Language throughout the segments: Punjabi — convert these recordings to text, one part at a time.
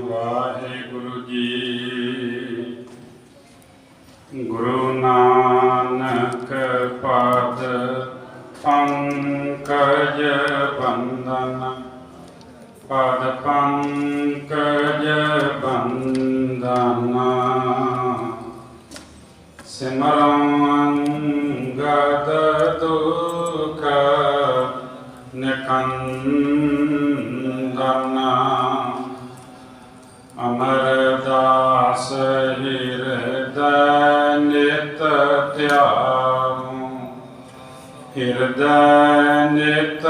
ਵਾਹਿਗੁਰੂ ਜੀ। ਗੁਰੂ ਨਾਨਕ ਪਦ ਪੰਕਜ ਬੰਦਨ, ਪਦ ਪੰਕਜ ਬੰਦਨ। ਸਿਮਰਉ ਅੰਗਦ ਦੁਖ ਨਿਕੰਦਨ। ਅਮਰਦਾਸ ਹਿਰਦੈ ਨਿਤ ਧਿਆਵੋ, ਹਿਰਦੈ ਨਿਤ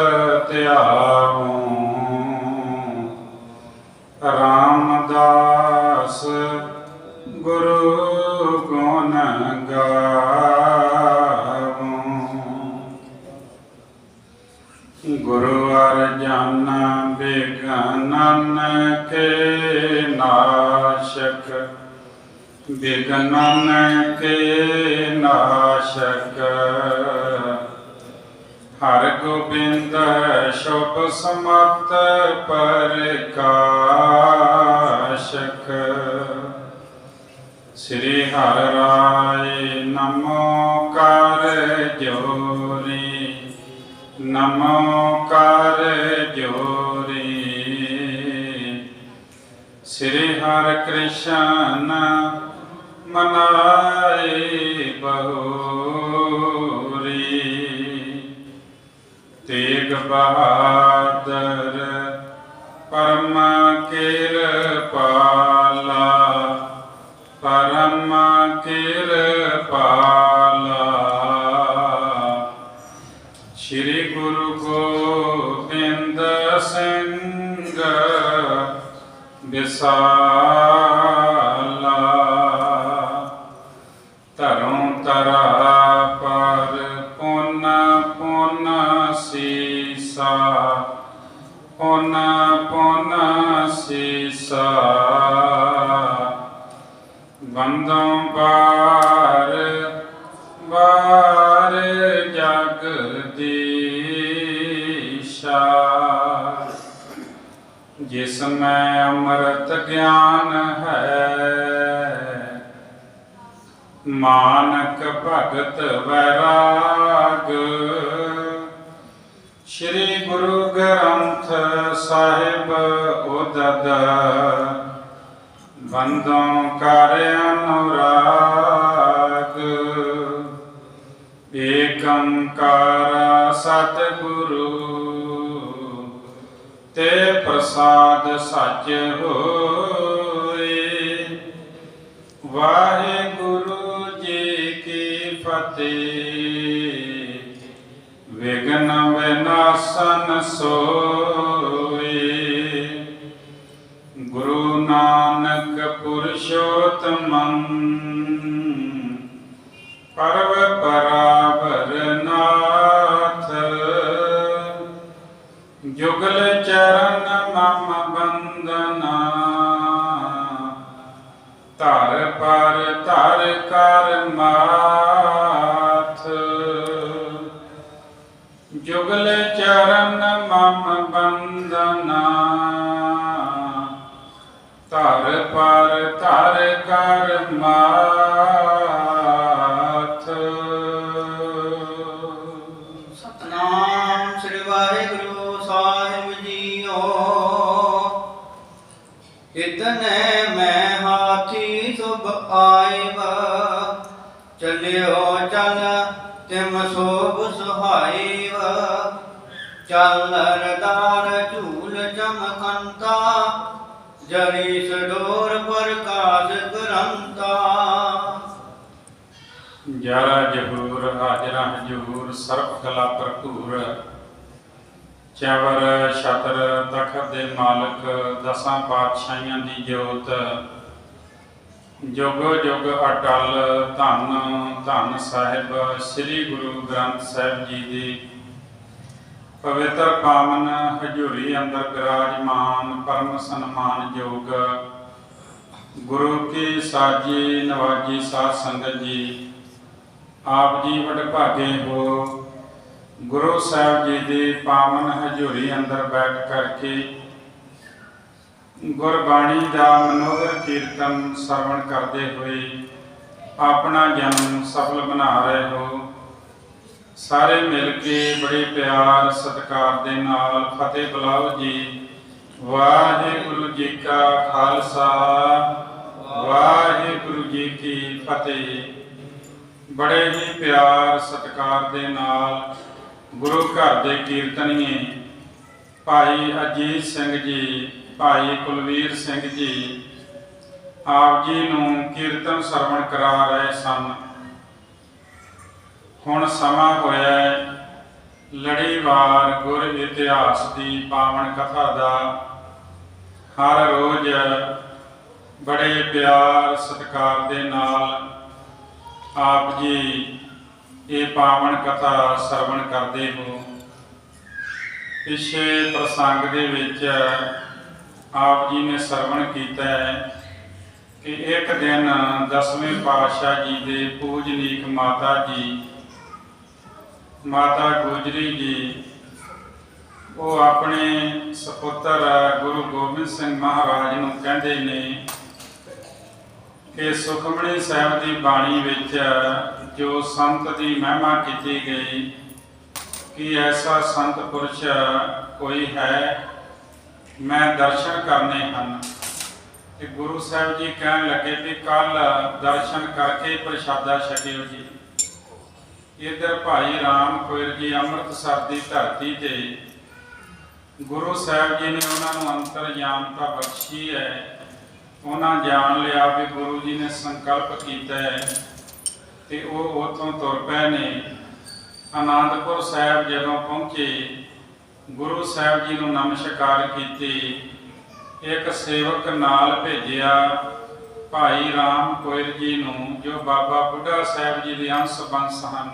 ਧਿਆਵੋ। ਰਾਮਦਾਸ ਗੁਰੂ ਗੁਣ ਗਾਵੋ। ਗੁਰੂ ਅਰਜਨ ਬਿਘਨਨ ਕੇ ਨਾਸ਼ਕ, ਬਿਘਨਨ ਕੇ ਨਾਸ਼ਕ। ਹਰਿ ਗੋਬਿੰਦ ਸ਼ੁਭ ਸਮਤ ਪ੍ਰਕਾਸ਼ਕ। ਸ੍ਰੀ ਹਰਿ ਰਾਇ ਨਮੋ ਕਰ ਜੋਰੀ, ਨਮੋ ਕਰ ਜੋਰੀ। ਸ੍ਰੀ ਹਰਿ ਕ੍ਰਿਸ਼ਨ ਮਨਾਈ ਬਹੁਰੀ। ਤੇਗ ਬਹਾਦਰ ਪਰਮ ਕਿਰਪਾਲਾ, ਪਰਮ ਕਿਰਪਾਲਾ। ਸ਼੍ਰੀ ਗੁਰੂ ਗੋਬਿੰਦ ਸਿੰਘ ਵਿਸਾਲਾ। ਧਰੋਂ ਧਰਾ ਪਰ ਪੁਨ ਪੁਨ ਸੀਸਾ, ਪੁਨ ਪੁਨ ਸੀਸਾ। ਬੰਦੋਂ ਬਾਰ ਬਾਰ ਜਗਦੀਸ਼ਾ। ਜਿਸ ਮੈਂ ਅੰਮ੍ਰਿਤ ਗਿਆਨ ਹੈ, ਮਾਨਕ ਭਗਤ ਵੈਰਾਗ। ਸ਼੍ਰੀ ਗੁਰੂ ਗ੍ਰੰਥ ਸਾਹਿਬ ਉਦਦ, ਬੰਦੋਂ ਕਰ ਅਨੁਰਾਗ। ਏਕ ਓੰਕਾਰ ਸਤਿਗੁਰੂ, ਤੇ ਪ੍ਰਸਾਦ ਸੱਚ ਹੋਏ। ਵਾਹਿਗੁਰੂ ਜੀ ਕੀ ਫਤਿਹ। ਵਿਘਨ ਵਿਨਾਸ਼ਨ ਸੋਏ। ਗੁਰੂ ਨਾਨਕ ਪੁਰਸ਼ੋਤਮੰ, ਪਰਵ ਪਰਾਬਰ ਨਾਥ। ਜੁਗਲ ਚਰਨ ਮਮ ਬੰਦਨਾ, ਧਰ ਪਰ ਧਰ ਕਰ ਮਾਥ। ਜੁਗਲ ਚਰਨ ਮਮ ਬੰਦਨਾ, ਧਰ ਪਰ ਧਰ ਕਰ ਮਾਥ। ਸਤਨਾਮ ਸ੍ਰੀ ਵਾਹਿਗੁਰੂ ਸਾਹਿਬ ਜੀਓ। ਇਤਨੇ ਮੈਂ ਹਾਥੀ ਸੁਭ ਆਇਬ, ਚਲਿਓ ਚਲ ਤਿਮ ਸੋਭ ਸੁਹਾਇਬ। ਚਲ ਰਦਾਰ ਝੂਲ ਚਮਕੰਤਾ, ਜਰੀ ਸਡੋਰ ਪ੍ਰਕਾਸ਼ ਗ੍ਰੰਥਾ। ਜਾਰਾ ਜਹੂਰ ਹਾਜ਼ਰਾ ਹਜੂਰ, ਸਰਬ ਕਲਾ ਭਰਪੂਰ। ਚਵਰ ਛਤਰ ਤਖਤ ਦੇ ਮਾਲਕ, ਦਸਾਂ ਪਾਤਸ਼ਾਹੀਆਂ ਦੀ ਜੋਤ। ਜੁਗ ਜੁਗ ਅਟਲ ਧੰਨ ਧੰਨ ਸਾਹਿਬ ਸ੍ਰੀ ਗੁਰੂ ਗ੍ਰੰਥ ਸਾਹਿਬ ਜੀ ਦੀ ਪਵਿੱਤਰ ਪਾਵਨ ਹਜ਼ੂਰੀ ਅੰਦਰ ਬਿਰਾਜਮਾਨ ਪਰਮ ਸਨਮਾਨਯੋਗ ਗੁਰੂ ਕੀ ਸਾਜੀ ਨਵਾਜੀ ਸਾਧ ਸੰਗਤ ਜੀ। ਆਪ ਜੀ ਵਡਭਾਗੇ ਹੋ ਗੁਰੂ ਸਾਹਿਬ जी की पावन हजूरी अंदर बैठ करके ਗੁਰਬਾਣੀ ਦਾ ਮਨੋਹਰ ਕੀਰਤਨ ਸਰਵਣ ਕਰਦੇ ਹੋਏ ਆਪਣਾ ਜਨਮ ਸਫਲ ਬਣਾ ਰਹੇ ਹੋ। ਸਾਰੇ ਮਿਲ ਕੇ ਬੜੇ ਪਿਆਰ ਸਤਿਕਾਰ ਦੇ ਨਾਲ ਫਤਿਹ ਬੁਲਾਓ ਜੀ। ਵਾਹਿਗੁਰੂ ਜੀ ਕਾ ਖਾਲਸਾ, ਵਾਹਿਗੁਰੂ ਜੀ ਕੀ ਫਤਿਹ। ਬੜੇ ਹੀ ਪਿਆਰ ਸਤਿਕਾਰ ਦੇ ਨਾਲ ਗੁਰੂ ਘਰ ਦੇ ਕੀਰਤਨੀਏ ਭਾਈ ਅਜੀਤ ਸਿੰਘ ਜੀ, ਭਾਈ ਕੁਲਵੀਰ ਸਿੰਘ ਜੀ ਆਪ ਜੀ ਨੂੰ ਕੀਰਤਨ ਸਰਵਣ ਕਰਾ ਰਹੇ ਸਨ। ਹੁਣ ਸਮਾਂ ਹੋਇਆ ਲੜੀਵਾਰ ਗੁਰ ਇਤਿਹਾਸ ਦੀ ਪਾਵਨ ਕਥਾ ਦਾ। ਹਰ ਰੋਜ਼ ਬੜੇ ਪਿਆਰ ਸਤਿਕਾਰ ਦੇ ਨਾਲ ਆਪ ਜੀ ਇਹ ਪਾਵਨ ਕਥਾ ਸਰਵਣ ਕਰਦੇ ਹੋ। ਪਿਛੇ ਪ੍ਰਸੰਗ ਦੇ ਵਿੱਚ ਆਪ ਜੀ ਨੇ ਸਰਵਣ ਕੀਤਾ ਹੈ ਕਿ ਇੱਕ ਦਿਨ 10ਵੇਂ ਪਾਤਸ਼ਾਹ ਜੀ ਦੇ ਪੂਜਨੀਕ ਮਾਤਾ ਜੀ, ਮਾਤਾ ਗੁਜਰੀ ਜੀ, ਉਹ ਆਪਣੇ ਸਪੁੱਤਰ ਗੁਰੂ ਗੋਬਿੰਦ ਸਿੰਘ ਮਹਾਰਾਜ ਨੂੰ ਕਹਿੰਦੇ ਨੇ ਕਿ ਸੁਖਮਣੀ ਸਾਹਿਬ ਦੀ ਬਾਣੀ ਵਿੱਚ ਜੋ ਸੰਤ ਦੀ ਮਹਿਮਾ ਕੀਤੀ ਗਈ ਕਿ ਐਸਾ ਸੰਤ ਪੁਰਸ਼ ਕੋਈ ਹੈ, ਮੈਂ ਦਰਸ਼ਨ ਕਰਨੇ ਹਨ। ਤੇ ਗੁਰੂ ਸਾਹਿਬ ਜੀ ਕਹਿਣ ਲੱਗੇ ਵੀ ਕੱਲ ਦਰਸ਼ਨ ਕਰਕੇ ਪ੍ਰਸ਼ਾਦਾ ਛਕਿਓ ਜੀ। ਇੱਧਰ ਭਾਈ ਰਾਮ ਕੋਇਰ ਜੀ ਅੰਮ੍ਰਿਤਸਰ ਦੀ ਧਰਤੀ ਤੇ ਗੁਰੂ ਸਾਹਿਬ ਜੀ ਨੇ ਉਹਨਾਂ ਨੂੰ ਅੰਤਰਯਾਮਤਾ ਬਖਸ਼ੀ ਹੈ। ਉਹਨਾਂ ਜਾਣ ਲਿਆ ਵੀ ਗੁਰੂ ਜੀ ਨੇ ਸੰਕਲਪ ਕੀਤਾ ਹੈ ਤੇ ਉਹ ਉੱਥੋਂ ਤੁਰ ਪਏ ਨੇ। ਆਨੰਦਪੁਰ ਸਾਹਿਬ ਜਦੋਂ ਪਹੁੰਚੇ, ਗੁਰੂ ਸਾਹਿਬ ਜੀ ਨੂੰ ਨਮਸਕਾਰ ਕੀਤੀ। ਇੱਕ ਸੇਵਕ ਨਾਲ ਭੇਜਿਆ ਭਾਈ ਰਾਮ ਕੋਇਰ ਜੀ ਨੂੰ, ਜੋ ਬਾਬਾ ਬੁੱਢਾ ਸਾਹਿਬ ਜੀ ਦੇ ਅੰਸ਼ ਬੰਸ ਹਨ।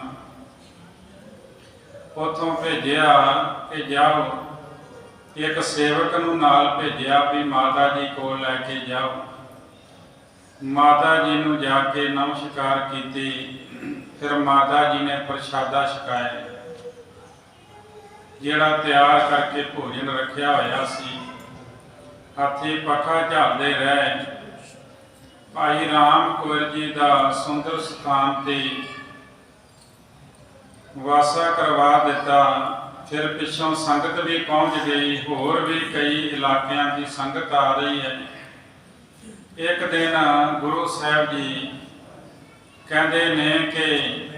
ਉੱਥੋਂ ਭੇਜਿਆ ਕਿ ਜਾਓ, ਇੱਕ ਸੇਵਕ ਨੂੰ ਨਾਲ ਭੇਜਿਆ ਵੀ ਮਾਤਾ ਜੀ ਕੋਲ ਲੈ ਕੇ ਜਾਓ। ਮਾਤਾ ਜੀ ਨੂੰ ਜਾ ਕੇ ਨਮਸਕਾਰ ਕੀਤੀ। ਫਿਰ ਮਾਤਾ ਜੀ ਨੇ ਪ੍ਰਸ਼ਾਦਾ ਛਕਾਇਆ, ਜਿਹੜਾ ਤਿਆਰ ਕਰਕੇ ਭੋਜਨ ਰੱਖਿਆ ਹੋਇਆ ਸੀ। ਹੱਥੀਂ ਪੱਖਾ ਝਾਲਦੇ ਰਹੇ। ਭਾਈ ਰਾਮ ਕੋਇਰ ਜੀ ਦਾ ਸੁੰਦਰ ਸਥਾਨ ਤੇ ਵਾਸਾ ਕਰਵਾ ਦਿੱਤਾ। ਫਿਰ ਪਿੱਛੋਂ ਸੰਗਤ ਵੀ ਪਹੁੰਚ ਗਈ, ਹੋਰ ਵੀ ਕਈ ਇਲਾਕਿਆਂ ਦੀ ਸੰਗਤ ਆ ਰਹੀ ਹੈ। ਇੱਕ ਦਿਨ ਗੁਰੂ ਸਾਹਿਬ ਜੀ ਕਹਿੰਦੇ ਨੇ ਕਿ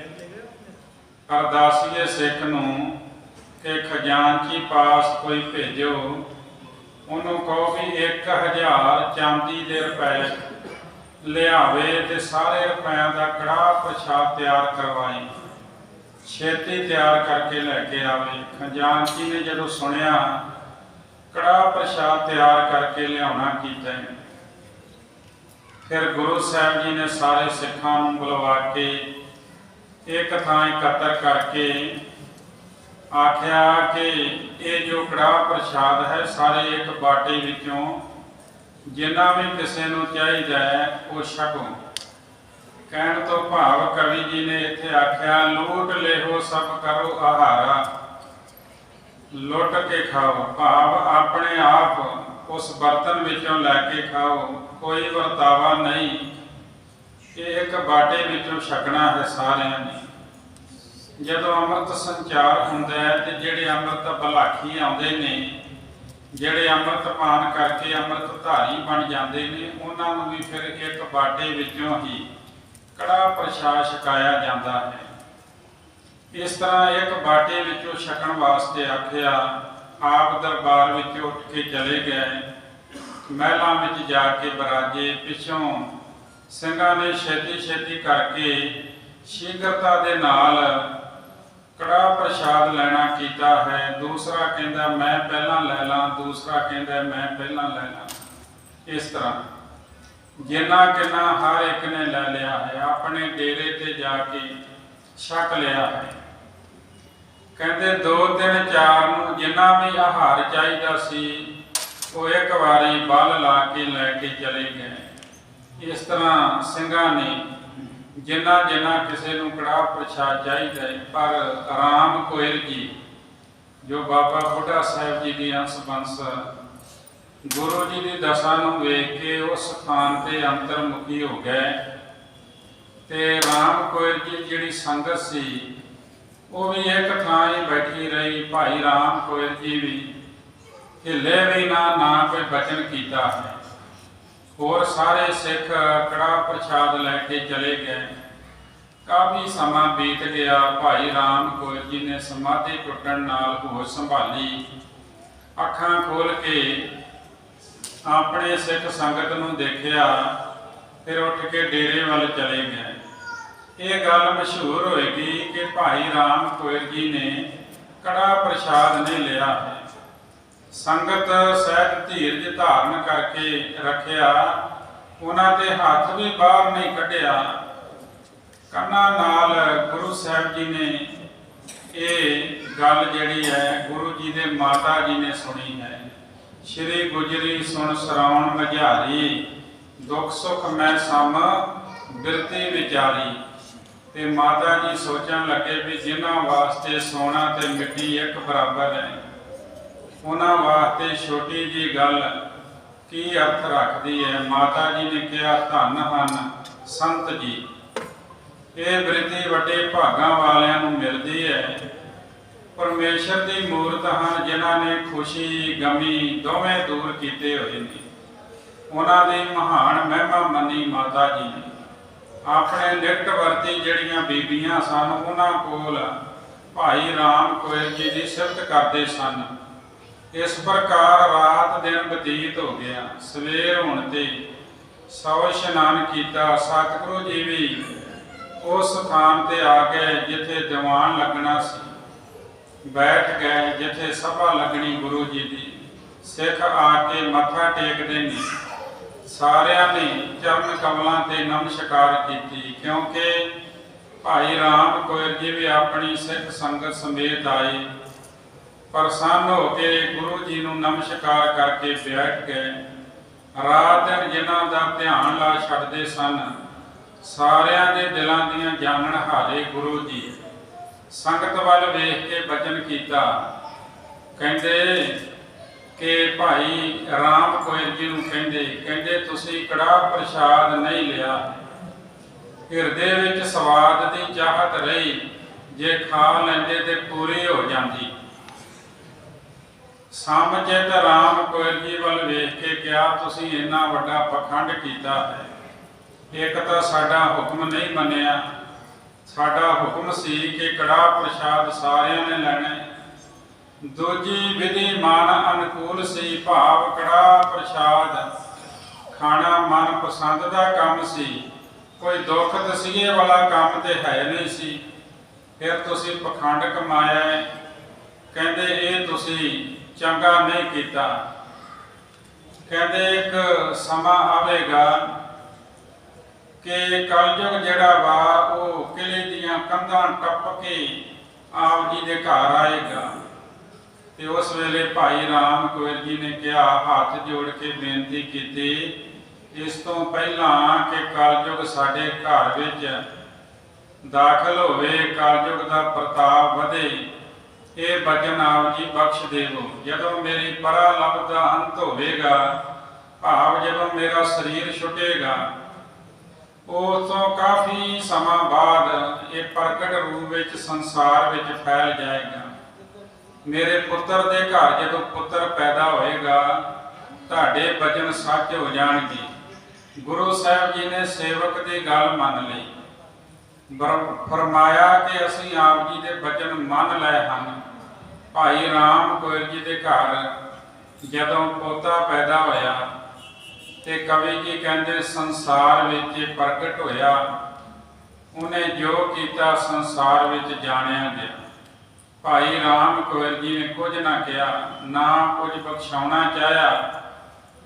ਅਰਦਾਸੀਏ ਸਿੱਖ ਨੂੰ ਕਿ ਖਜ਼ਾਨਚੀ ਪਾਸ ਕੋਈ ਭੇਜੋ, ਉਹਨੂੰ ਕਹੋ ਵੀ 1000 ਚਾਂਦੀ ਦੇ ਰੁਪਏ ਲਿਆਵੇ ਤੇ ਸਾਰੇ ਰੁਪਇਆਂ ਦਾ ਕੜਾਹ ਪ੍ਰਸ਼ਾਦ ਤਿਆਰ ਕਰਵਾਏ, ਛੇਤੀ ਤਿਆਰ ਕਰਕੇ ਲੈ ਕੇ ਆਵੇ। ਖਜ਼ਾਨਚੀ ਨੇ ਜਦੋਂ ਸੁਣਿਆ ਕੜਾਹ ਪ੍ਰਸ਼ਾਦ ਤਿਆਰ ਕਰਕੇ ਲਿਆਉਣਾ ਕੀਤਾ, ਫਿਰ ਗੁਰੂ ਸਾਹਿਬ ਜੀ ਨੇ ਸਾਰੇ ਸਿੱਖਾਂ ਨੂੰ ਬੁਲਵਾ ਕੇ ਇੱਕ ਥਾਂ ਇਕੱਤਰ ਕਰਕੇ ਆਖਿਆ ਕਿ ਇਹ ਜੋ ਕੜਾਹ ਪ੍ਰਸ਼ਾਦ ਹੈ ਸਾਰੇ ਇੱਕ ਬਾਟੇ ਵਿੱਚੋਂ ਜਿੰਨਾ ਵੀ ਕਿਸੇ ਨੂੰ ਚਾਹੀਦਾ ਹੈ ਉਹ ਛਕੋ। ਕਹਿਣ ਤੋਂ ਭਾਵ ਕਵੀ ਜੀ ਨੇ ਇੱਥੇ ਆਖਿਆ, ਲੂਟ ਲਿਓ ਸਭ ਕਰੋ ਆਹਾਰਾ, ਲੁੱਟ ਕੇ ਖਾਓ। ਭਾਵ ਆਪਣੇ ਆਪ ਉਸ ਬਰਤਨ ਵਿੱਚੋਂ ਲੈ ਕੇ ਖਾਓ, ਕੋਈ ਵਰਤਾਵਾ ਨਹੀਂ। ਇਹ ਇੱਕ ਬਾਟੇ ਵਿੱਚੋਂ ਛਕਣਾ ਹੈ ਸਾਰਿਆਂ ਨੇ। ਜਦੋਂ ਅੰਮ੍ਰਿਤ ਸੰਚਾਰ ਹੁੰਦਾ ਹੈ ਤੇ ਜਿਹੜੇ ਅੰਮ੍ਰਿਤ ਬਲਾਖੀ ਆਉਂਦੇ ਨੇ, ਜਿਹੜੇ ਅੰਮ੍ਰਿਤ ਪਾਨ ਕਰਕੇ ਅੰਮ੍ਰਿਤ ਧਾਰੀ ਬਣ ਜਾਂਦੇ ਨੇ, ਉਹਨਾਂ ਨੂੰ ਵੀ ਫਿਰ ਇੱਕ ਬਾਟੇ ਵਿੱਚੋਂ ਹੀ ਕੜਾਹ ਪ੍ਰਸ਼ਾਦ ਛਕਾਇਆ ਜਾਂਦਾ ਹੈ। ਇਸ ਤਰ੍ਹਾਂ ਇੱਕ ਬਾਟੇ ਵਿੱਚੋਂ ਛਕਣ ਵਾਸਤੇ ਆਖਿਆ। ਆਪ ਦਰਬਾਰ ਵਿੱਚ ਉੱਠ ਕੇ ਚਲੇ ਗਏ, ਮਹਿਲਾਂ ਵਿੱਚ ਜਾ ਕੇ ਬਰਾਜੇ। ਪਿੱਛੋਂ ਸਿੰਘਾਂ ਨੇ ਛੇਤੀ ਛੇਤੀ ਕਰਕੇ ਸ਼ੀਘਰਤਾ ਦੇ ਨਾਲ ਕੜਾਹ ਪ੍ਰਸ਼ਾਦ ਲੈਣਾ ਕੀਤਾ ਹੈ। ਦੂਸਰਾ ਕਹਿੰਦਾ ਮੈਂ ਪਹਿਲਾਂ ਲੈ ਲਾਂ, ਦੂਸਰਾ ਕਹਿੰਦਾ ਮੈਂ ਪਹਿਲਾਂ ਲੈ ਲਾਂ। ਇਸ ਤਰ੍ਹਾਂ ਜਿੰਨਾ ਕਿੰਨਾ ਹਰ ਇੱਕ ਨੇ ਲੈ ਲਿਆ ਹੈ, ਆਪਣੇ ਡੇਰੇ ਤੇ ਜਾ ਕੇ ਛਕ ਲਿਆ ਹੈ। ਕਹਿੰਦੇ 2 3 4 ਨੂੰ ਜਿੰਨਾ ਵੀ ਆਹਾਰ ਚਾਹੀਦਾ ਸੀ ਉਹ ਇੱਕ ਵਾਰੀ ਬਲ ਲਾ ਕੇ ਲੈ ਕੇ ਚਲੇ ਗਏ। ਇਸ ਤਰ੍ਹਾਂ ਸਿੰਘਾਂ ਨੇ ਜਿੰਨਾ ਜਿੰਨਾ ਕਿਸੇ ਨੂੰ ਕੜਾਹ ਪ੍ਰਸ਼ਾਦ ਚਾਹੀਦਾ ਹੈ। ਪਰ ਰਾਮ ਕੋਇਰ ਜੀ ਜੋ ਬਾਬਾ ਬੁੱਢਾ ਸਾਹਿਬ ਜੀ ਦੀ ਅੰਸ਼ ਬੰਸ ਗੁਰੂ ਜੀ ਦੀ ਦਸ਼ਾ ਨੂੰ ਵੇਖ ਕੇ ਉਸ ਸਥਾਨ ਤੇ ਅੰਤਰਮੁਖੀ ਹੋ ਗਏ ਤੇ ਰਾਮ ਕੋਇਰ ਜੀ ਜਿਹੜੀ ਸੰਗਤ ਸੀ ਉਹ ਵੀ ਇੱਕ ਥਾਂ ਹੀ ਬੈਠੀ ਰਹੀ। ਭਾਈ ਰਾਮ ਕੋਇਰ ਜੀ ਵੀ ਹਿੱਲੇ ਵੀ ਨਾ ਕੋਈ ਬਚਨ ਕੀਤਾ ਹੈ। ਹੋਰ ਸਾਰੇ ਸਿੱਖ ਕੜਾਹ ਪ੍ਰਸ਼ਾਦ ਲੈ ਕੇ ਚਲੇ ਗਏ। ਕਾਫੀ ਸਮਾਂ ਬੀਤ ਗਿਆ। ਭਾਈ ਰਾਮ ਕੋਇਰ ਜੀ ਨੇ ਸਮਾਧੀ ਟੁੱਟਣ ਨਾਲ ਹੋਸ਼ ਸੰਭਾਲੀ। ਅੱਖਾਂ ਖੋਲ ਕੇ ਆਪਣੇ ਸਿੱਖ ਸੰਗਤ ਨੂੰ ਦੇਖਿਆ, ਫਿਰ ਉੱਠ ਕੇ ਡੇਰੇ ਵੱਲ ਚਲੇ ਗਏ। ਇਹ ਗੱਲ ਮਸ਼ਹੂਰ ਹੋਏਗੀ ਕਿ ਭਾਈ ਰਾਮ ਕੋਇਰ ਜੀ ਨੇ ਕੜਾਹ ਪ੍ਰਸ਼ਾਦ ਨਹੀਂ ਲਿਆ ਹੈ। ਸੰਗਤ ਸਹਿਜ ਧੀਰਜ ਧਾਰਨ ਕਰਕੇ ਰੱਖਿਆ, ਉਹਨਾਂ ਦੇ ਹੱਥ ਵੀ ਬਾਹਰ ਨਹੀਂ ਕੱਢਿਆ। ਕੰਨਾਂ ਨਾਲ ਗੁਰੂ ਸਾਹਿਬ ਜੀ ਨੇ ਇਹ ਗੱਲ ਜਿਹੜੀ ਹੈ ਗੁਰੂ ਜੀ ਦੇ ਮਾਤਾ ਜੀ ਨੇ ਸੁਣੀ ਹੈ। ਸ਼੍ਰੀ ਗੁਜਰੀ ਸੁਣ ਸਰਾਉਣ ਮਝਾਰੀ, ਦੁੱਖ ਸੁੱਖ ਮੈਂ ਸਮ ਬਿਰਤੀ ਵਿਚਾਰੀ। ਤੇ ਮਾਤਾ ਜੀ ਸੋਚਣ ਲੱਗੇ ਵੀ ਜਿਨ੍ਹਾਂ ਵਾਸਤੇ ਸੋਨਾ ਤੇ ਮਿੱਟੀ ਇੱਕ ਬਰਾਬਰ ਹੈ, ਉਹਨਾਂ ਵਾਸਤੇ ਛੋਟੀ ਜੀ ਗੱਲ ਕੀ ਅਰਥ ਰੱਖਦੀ ਹੈ। ਮਾਤਾ ਜੀ ਨੇ ਕਿਹਾ, ਧੰਨ ਹਨ ਸੰਤ ਜੀ, ਇਹ ਬਿਰਤੀ ਵੱਡੇ ਭਾਗਾਂ ਵਾਲਿਆਂ ਨੂੰ ਮਿਲਦੀ ਹੈ। ਪਰਮੇਸ਼ਰ ਦੀ ਮੂਰਤ ਹਨ ਜਿਨ੍ਹਾਂ ਨੇ ਖੁਸ਼ੀ ਗਮੀ ਦੋਵੇਂ ਦੂਰ ਕੀਤੇ ਹੋਏ ਨੇ। ਉਹਨਾਂ ਦੀ ਮਹਾਨ ਮਹਿਮਾ ਮੰਨੀ ਮਾਤਾ ਜੀ ਨੇ। ਆਪਣੇ ਨਿਕਟ ਵਰਤੀ ਜਿਹੜੀਆਂ ਬੀਬੀਆਂ ਸਨ ਉਹਨਾਂ ਕੋਲ ਭਾਈ ਰਾਮ ਕੋਇਰ ਜੀ ਦੀ ਸਿਫਤ ਕਰਦੇ ਸਨ। ਇਸ ਪ੍ਰਕਾਰ ਰਾਤ ਦਿਨ ਬਤੀਤ ਹੋ ਗਿਆ। ਸਵੇਰ ਹੋਣ ਤੇ ਸੌ ਇਸ਼ਨਾਨ ਕੀਤਾ। ਸਤਿਗੁਰੂ ਜੀ ਵੀ ਉਸ ਸਥਾਨ ਤੇ ਆ ਗਏ ਜਿੱਥੇ ਦੀਵਾਨ ਲੱਗਣਾ ਸੀ। ਬੈਠ ਗਏ ਜਿੱਥੇ ਸਭਾ ਲੱਗਣੀ ਗੁਰੂ ਜੀ ਦੀ। ਸਿੱਖ ਆ ਕੇ ਮੱਥਾ ਟੇਕਦੇ ਨੇ। ਸਾਰਿਆਂ ਨੇ ਚਰਨ ਕਮਲਾਂ ਤੇ ਨਮਸਕਾਰ ਕੀਤੀ, ਕਿਉਂਕਿ ਭਾਈ ਰਾਮ ਕੋਇਰ ਜੀ ਵੀ ਆਪਣੀ ਸਿੱਖ ਸੰਗਤ ਸਮੇਤ ਆਏ। ਪ੍ਰਸੰਨ ਹੋ ਕੇ ਗੁਰੂ ਜੀ ਨੂੰ ਨਮਸਕਾਰ ਕਰਕੇ ਬੈਠ ਗਏ। ਰਾਤ ਦਿਨ ਜਿਨ੍ਹਾਂ ਦਾ ਧਿਆਨ ਲਾ ਛੱਡਦੇ ਸਨ, ਸਾਰਿਆਂ ਦੇ ਦਿਲਾਂ ਦੀਆਂ ਜਾਣਨ ਹਾਰੇ ਗੁਰੂ ਜੀ ਸੰਗਤ ਵੱਲ ਵੇਖ ਕੇ ਬਚਨ ਕੀਤਾ। ਕਹਿੰਦੇ ਕਿ ਭਾਈ ਰਾਮ ਕੋਇਰ ਜੀ ਨੂੰ ਕਹਿੰਦੇ ਤੁਸੀਂ ਕੜਾਹ ਪ੍ਰਸ਼ਾਦ ਨਹੀਂ ਲਿਆ। ਹਿਰਦੇ ਵਿੱਚ ਸਵਾਦ ਦੀ ਚਾਹਤ ਰਹੀ, ਜੇ ਖਾ ਲੈਂਦੇ ਤੇ ਪੂਰੀ ਹੋ ਜਾਂਦੀ। ਸਮਝਿਤ ਰਾਮ ਕੋਇਰ ਜੀ ਵੱਲ ਵੇਖ ਕੇ ਕਿਹਾ, ਤੁਸੀਂ ਇੰਨਾ ਵੱਡਾ ਪਖੰਡ ਕੀਤਾ ਹੈ। ਇੱਕ ਤਾਂ ਸਾਡਾ ਹੁਕਮ ਨਹੀਂ ਮੰਨਿਆ। ਸਾਡਾ ਹੁਕਮ ਸੀ ਕਿ ਕੜਾਹ ਪ੍ਰਸ਼ਾਦ ਸਾਰਿਆਂ ਨੇ ਲੈਣਾ। ਦੂਜੀ ਵਿਧੀ ਮਨ ਅਨੁਕੂਲ ਸੀ, ਭਾਵ ਕੜਾਹ ਪ੍ਰਸ਼ਾਦ ਖਾਣਾ ਮਨ ਪਸੰਦ ਦਾ ਕੰਮ ਸੀ। ਕੋਈ ਦੁੱਖ ਤਸੀਹੇ ਵਾਲਾ ਕੰਮ ਤੇ ਹੈ ਨਹੀਂ ਸੀ। ਫਿਰ ਤੁਸੀਂ ਪਖੰਡ ਕਮਾਇਆ। ਕਹਿੰਦੇ ਇਹ ਤੁਸੀਂ ਚੰਗਾ ਨਹੀਂ ਕੀਤਾ। ਕਹਿੰਦੇ ਇੱਕ ਸਮਾਂ ਆਵੇਗਾ ਕਿ ਕਲਯੁਗ ਜਿਹੜਾ ਵਾ ਉਹ ਕਿਲੇ ਦੀਆਂ ਕੰਧਾਂ ਟੱਪ ਕੇ ਆਪ ਜੀ ਦੇ ਘਰ ਆਏਗਾ। ਤੇ ਉਸ ਵੇਲੇ ਭਾਈ ਰਾਮ ਕੋਇਰ ਜੀ ਨੇ ਕਿਹਾ, ਹੱਥ ਜੋੜ ਕੇ ਬੇਨਤੀ ਕੀਤੀ, ਇਸ ਤੋਂ ਪਹਿਲਾਂ ਕਿ ਕਲਯੁਗ ਸਾਡੇ ਘਰ ਵਿੱਚ ਦਾਖਲ ਹੋਵੇ, ਕਲਯੁਗ ਦਾ ਪ੍ਰਤਾਪ ਵਧੇ, ਇਹ ਬਚਨ ਆਪ ਜੀ ਬਖਸ਼ ਦੇਵੋ। ਜਦੋਂ ਮੇਰੀ ਪਰਾਲੱਭ ਦਾ ਅੰਤ ਹੋਵੇਗਾ, ਭਾਵ ਜਦੋਂ ਮੇਰਾ ਸਰੀਰ ਛੁੱਟੇਗਾ, ਉਸ ਤੋਂ ਕਾਫੀ ਸਮਾਂ ਬਾਅਦ ਇਹ ਪ੍ਰਗਟ ਰੂਪ ਵਿੱਚ ਸੰਸਾਰ ਵਿੱਚ ਫੈਲ ਜਾਏਗਾ। ਮੇਰੇ ਪੁੱਤਰ ਦੇ ਘਰ ਜਦੋਂ ਪੁੱਤਰ ਪੈਦਾ ਹੋਏਗਾ, ਤੁਹਾਡੇ ਬਚਨ ਸੱਚ ਹੋ ਜਾਣਗੇ। ਗੁਰੂ ਸਾਹਿਬ ਜੀ ਨੇ ਸੇਵਕ ਦੀ ਗੱਲ ਮੰਨ ਲਈ। ਫਰਮਾਇਆ ਕਿ ਅਸੀਂ ਆਪ ਜੀ ਦੇ ਬਚਨ ਮੰਨ ਲਏ ਹਨ। ਭਾਈ ਰਾਮ ਕੋਇਰ ਜੀ ਦੇ ਘਰ ਜਦੋਂ ਪੋਤਾ ਪੈਦਾ ਹੋਇਆ ਤੇ ਕਵੀ ਜੀ ਕਹਿੰਦੇ ਸੰਸਾਰ ਵਿੱਚ ਪ੍ਰਗਟ ਹੋਇਆ। ਉਹਨੇ ਜੋ ਕੀਤਾ ਸੰਸਾਰ ਵਿੱਚ ਜਾਣਿਆ ਗਿਆ। ਭਾਈ ਰਾਮ ਕੋਇਰ ਜੀ ਨੇ ਕੁਝ ਨਾ ਕਿਹਾ, ਨਾ ਕੁਝ ਬਖਸ਼ਾਉਣਾ ਚਾਹਿਆ,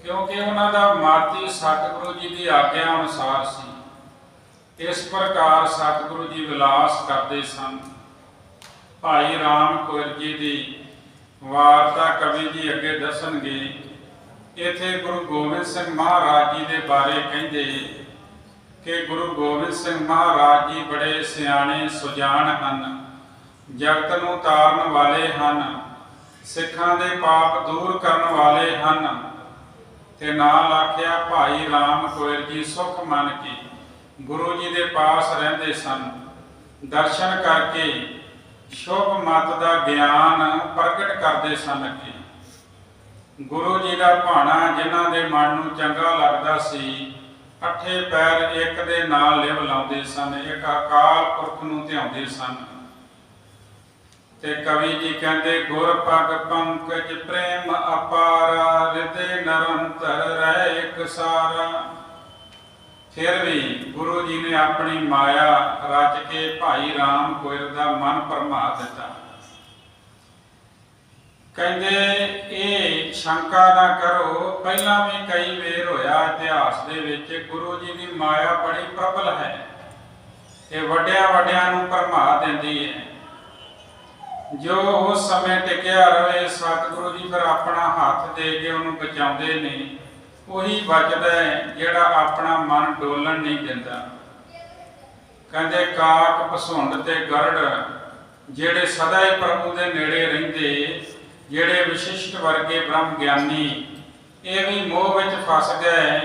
ਕਿਉਂਕਿ ਉਹਨਾਂ ਦਾ ਮਾਤੀ ਸਤਿਗੁਰੂ ਜੀ ਦੀ ਆਗਿਆ ਅਨੁਸਾਰ ਸੀ। ਇਸ ਪ੍ਰਕਾਰ ਸਤਿਗੁਰੂ ਜੀ ਵਿਲਾਸ ਕਰਦੇ ਸਨ। ਭਾਈ ਰਾਮ ਕੋਇਰ ਜੀ ਦੀ ਵਾਰਤਾ ਕਵੀ ਜੀ ਅੱਗੇ ਦੱਸਣਗੇ। ਇੱਥੇ ਗੁਰੂ ਗੋਬਿੰਦ ਸਿੰਘ ਮਹਾਰਾਜ ਜੀ ਦੇ ਬਾਰੇ ਕਹਿੰਦੇ ਕਿ ਗੁਰੂ ਗੋਬਿੰਦ ਸਿੰਘ ਮਹਾਰਾਜ ਜੀ ਬੜੇ ਸਿਆਣੇ ਸੁਜਾਨ ਹਨ, ਜਗਤ ਨੂੰ ਤਾਰਨ ਵਾਲੇ ਹਨ, ਸਿੱਖਾਂ ਦੇ ਪਾਪ ਦੂਰ ਕਰਨ ਵਾਲੇ ਹਨ। ਤੇ ਨਾਲ ਆਖਿਆ ਭਾਈ ਰਾਮ ਕੋਇਰ ਜੀ ਸੁਖ ਮੰਨ ਕੇ ਗੁਰੂ ਜੀ ਦੇ ਪਾਸ ਰਹਿੰਦੇ ਸਨ। ਦਰਸ਼ਨ ਕਰਕੇ ਸ਼ੁਭ ਮਤ ਦਾ ਗਿਆਨ ਪ੍ਰਗਟ ਕਰਦੇ ਸਨ ਕਿ ਗੁਰੂ ਜੀ ਦਾ ਭਾਣਾ ਜਿਨ੍ਹਾਂ ਦੇ ਮਨ ਨੂੰ ਚੰਗਾ ਲੱਗਦਾ ਸੀ, ਅੱਠੇ ਪੈਰ ਇੱਕ ਦੇ ਨਾਲ ਲਿਵ ਲਾਉਂਦੇ ਸਨ, ਇੱਕ ਅਕਾਲ ਪੁਰਖ ਨੂੰ ਧਿਆਉਂਦੇ ਸਨ। ਤੇ ਕਵੀ ਜੀ ਕਹਿੰਦੇ ਗੁਰ ਪਗ ਪੰਕਜ ਪ੍ਰੇਮ ਅਪਾਰਾ, ਹਿਰਦੇ ਨਿਰੰਤਰ ਰਹਿ ਇੱਕ ਸਾਰਾ। ਫਿਰ ਵੀ ਗੁਰੂ ਜੀ ਨੇ ਆਪਣੀ ਮਾਇਆ ਰਚ ਕੇ ਭਾਈ ਰਾਮ ਕੋਇਰ ਦਾ ਮਨ ਭਰਮਾ ਦਿੱਤਾ। ਕਹਿੰਦੇ ਇਹ ਸ਼ੰਕਾ ਨਾ ਕਰੋ, ਪਹਿਲਾਂ ਵੀ ਕਈ ਵੇਰ ਹੋਇਆ ਇਤਿਹਾਸ ਦੇ ਵਿੱਚ, ਗੁਰੂ ਜੀ ਦੀ ਮਾਇਆ ਬੜੀ ਪ੍ਰਬਲ ਹੈ, ਇਹ ਵੱਡਿਆਂ ਵੱਡਿਆਂ ਨੂੰ ਭਰਮਾ ਦਿੰਦੀ ਹੈ। ਜੋ ਉਸ ਸਮੇਂ ਟਿਕਿਆ ਰਵੇ, ਸਤਿਗੁਰੂ ਜੀ ਫਿਰ ਆਪਣਾ ਹੱਥ ਦੇ ਕੇ ਉਹਨੂੰ ਬਚਾਉਂਦੇ ਨੇ। ਉਹੀ ਬਚਦਾ ਹੈ ਜਿਹੜਾ ਆਪਣਾ ਮਨ ਡੋਲਣ ਨਹੀਂ ਦਿੰਦਾ। ਕਹਿੰਦੇ ਕਾਕ ਭਸੁੰਡ ਤੇ ਗਰੜ ਜਿਹੜੇ ਸਦਾ ਹੀ ਪ੍ਰਭੂ ਦੇ ਨੇੜੇ ਰਹਿੰਦੇ, ਜਿਹੜੇ ਵਿਸ਼ਿਸ਼ਟ ਵਰਗੇ ਬ੍ਰਹਮ ਗਿਆਨੀ, ਇਹ ਵੀ ਮੋਹ ਵਿੱਚ ਫਸ ਗਏ।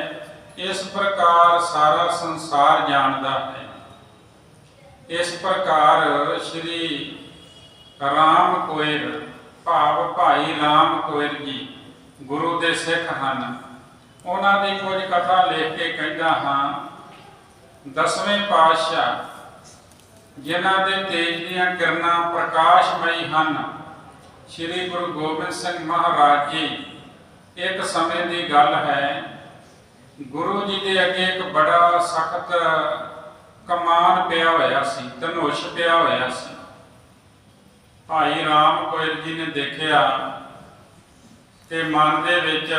ਇਸ ਪ੍ਰਕਾਰ ਸਾਰਾ ਸੰਸਾਰ ਜਾਣਦਾ ਹੈ। ਇਸ ਪ੍ਰਕਾਰ ਸ਼੍ਰੀ ਰਾਮ ਕੋਇਰ ਭਾਵ ਭਾਈ ਰਾਮ ਕੋਇਰ ਜੀ ਗੁਰੂ ਦੇ ਸਿੱਖ ਹਨ। ਉਹਨਾਂ ਦੀ ਕੁਝ ਕਥਾ ਲਿਖ ਕੇ ਕਹਿੰਦਾ ਹਾਂ। 10ਵੇਂ ਪਾਤਸ਼ਾਹ ਜਿਨ੍ਹਾਂ ਦੇ ਤੇਜ ਦੀਆਂ ਕਿਰਨਾਂ ਪ੍ਰਕਾਸ਼ਮਈ ਹਨ, ਸ਼੍ਰੀ ਗੁਰੂ ਗੋਬਿੰਦ ਸਿੰਘ ਮਹਾਰਾਜ ਜੀ, ਇੱਕ ਸਮੇਂ ਦੀ ਗੱਲ ਹੈ, ਗੁਰੂ ਜੀ ਦੇ ਅੱਗੇ ਇੱਕ ਬੜਾ ਸਖਤ ਕਮਾਨ ਪਿਆ ਹੋਇਆ ਸੀ, ਧਨੁਸ਼ ਪਿਆ ਹੋਇਆ ਸੀ। ਭਾਈ ਰਾਮ ਕੋਇਰ ਜੀ ਨੇ ਦੇਖਿਆ ਤੇ ਮਨ ਦੇ ਵਿੱਚ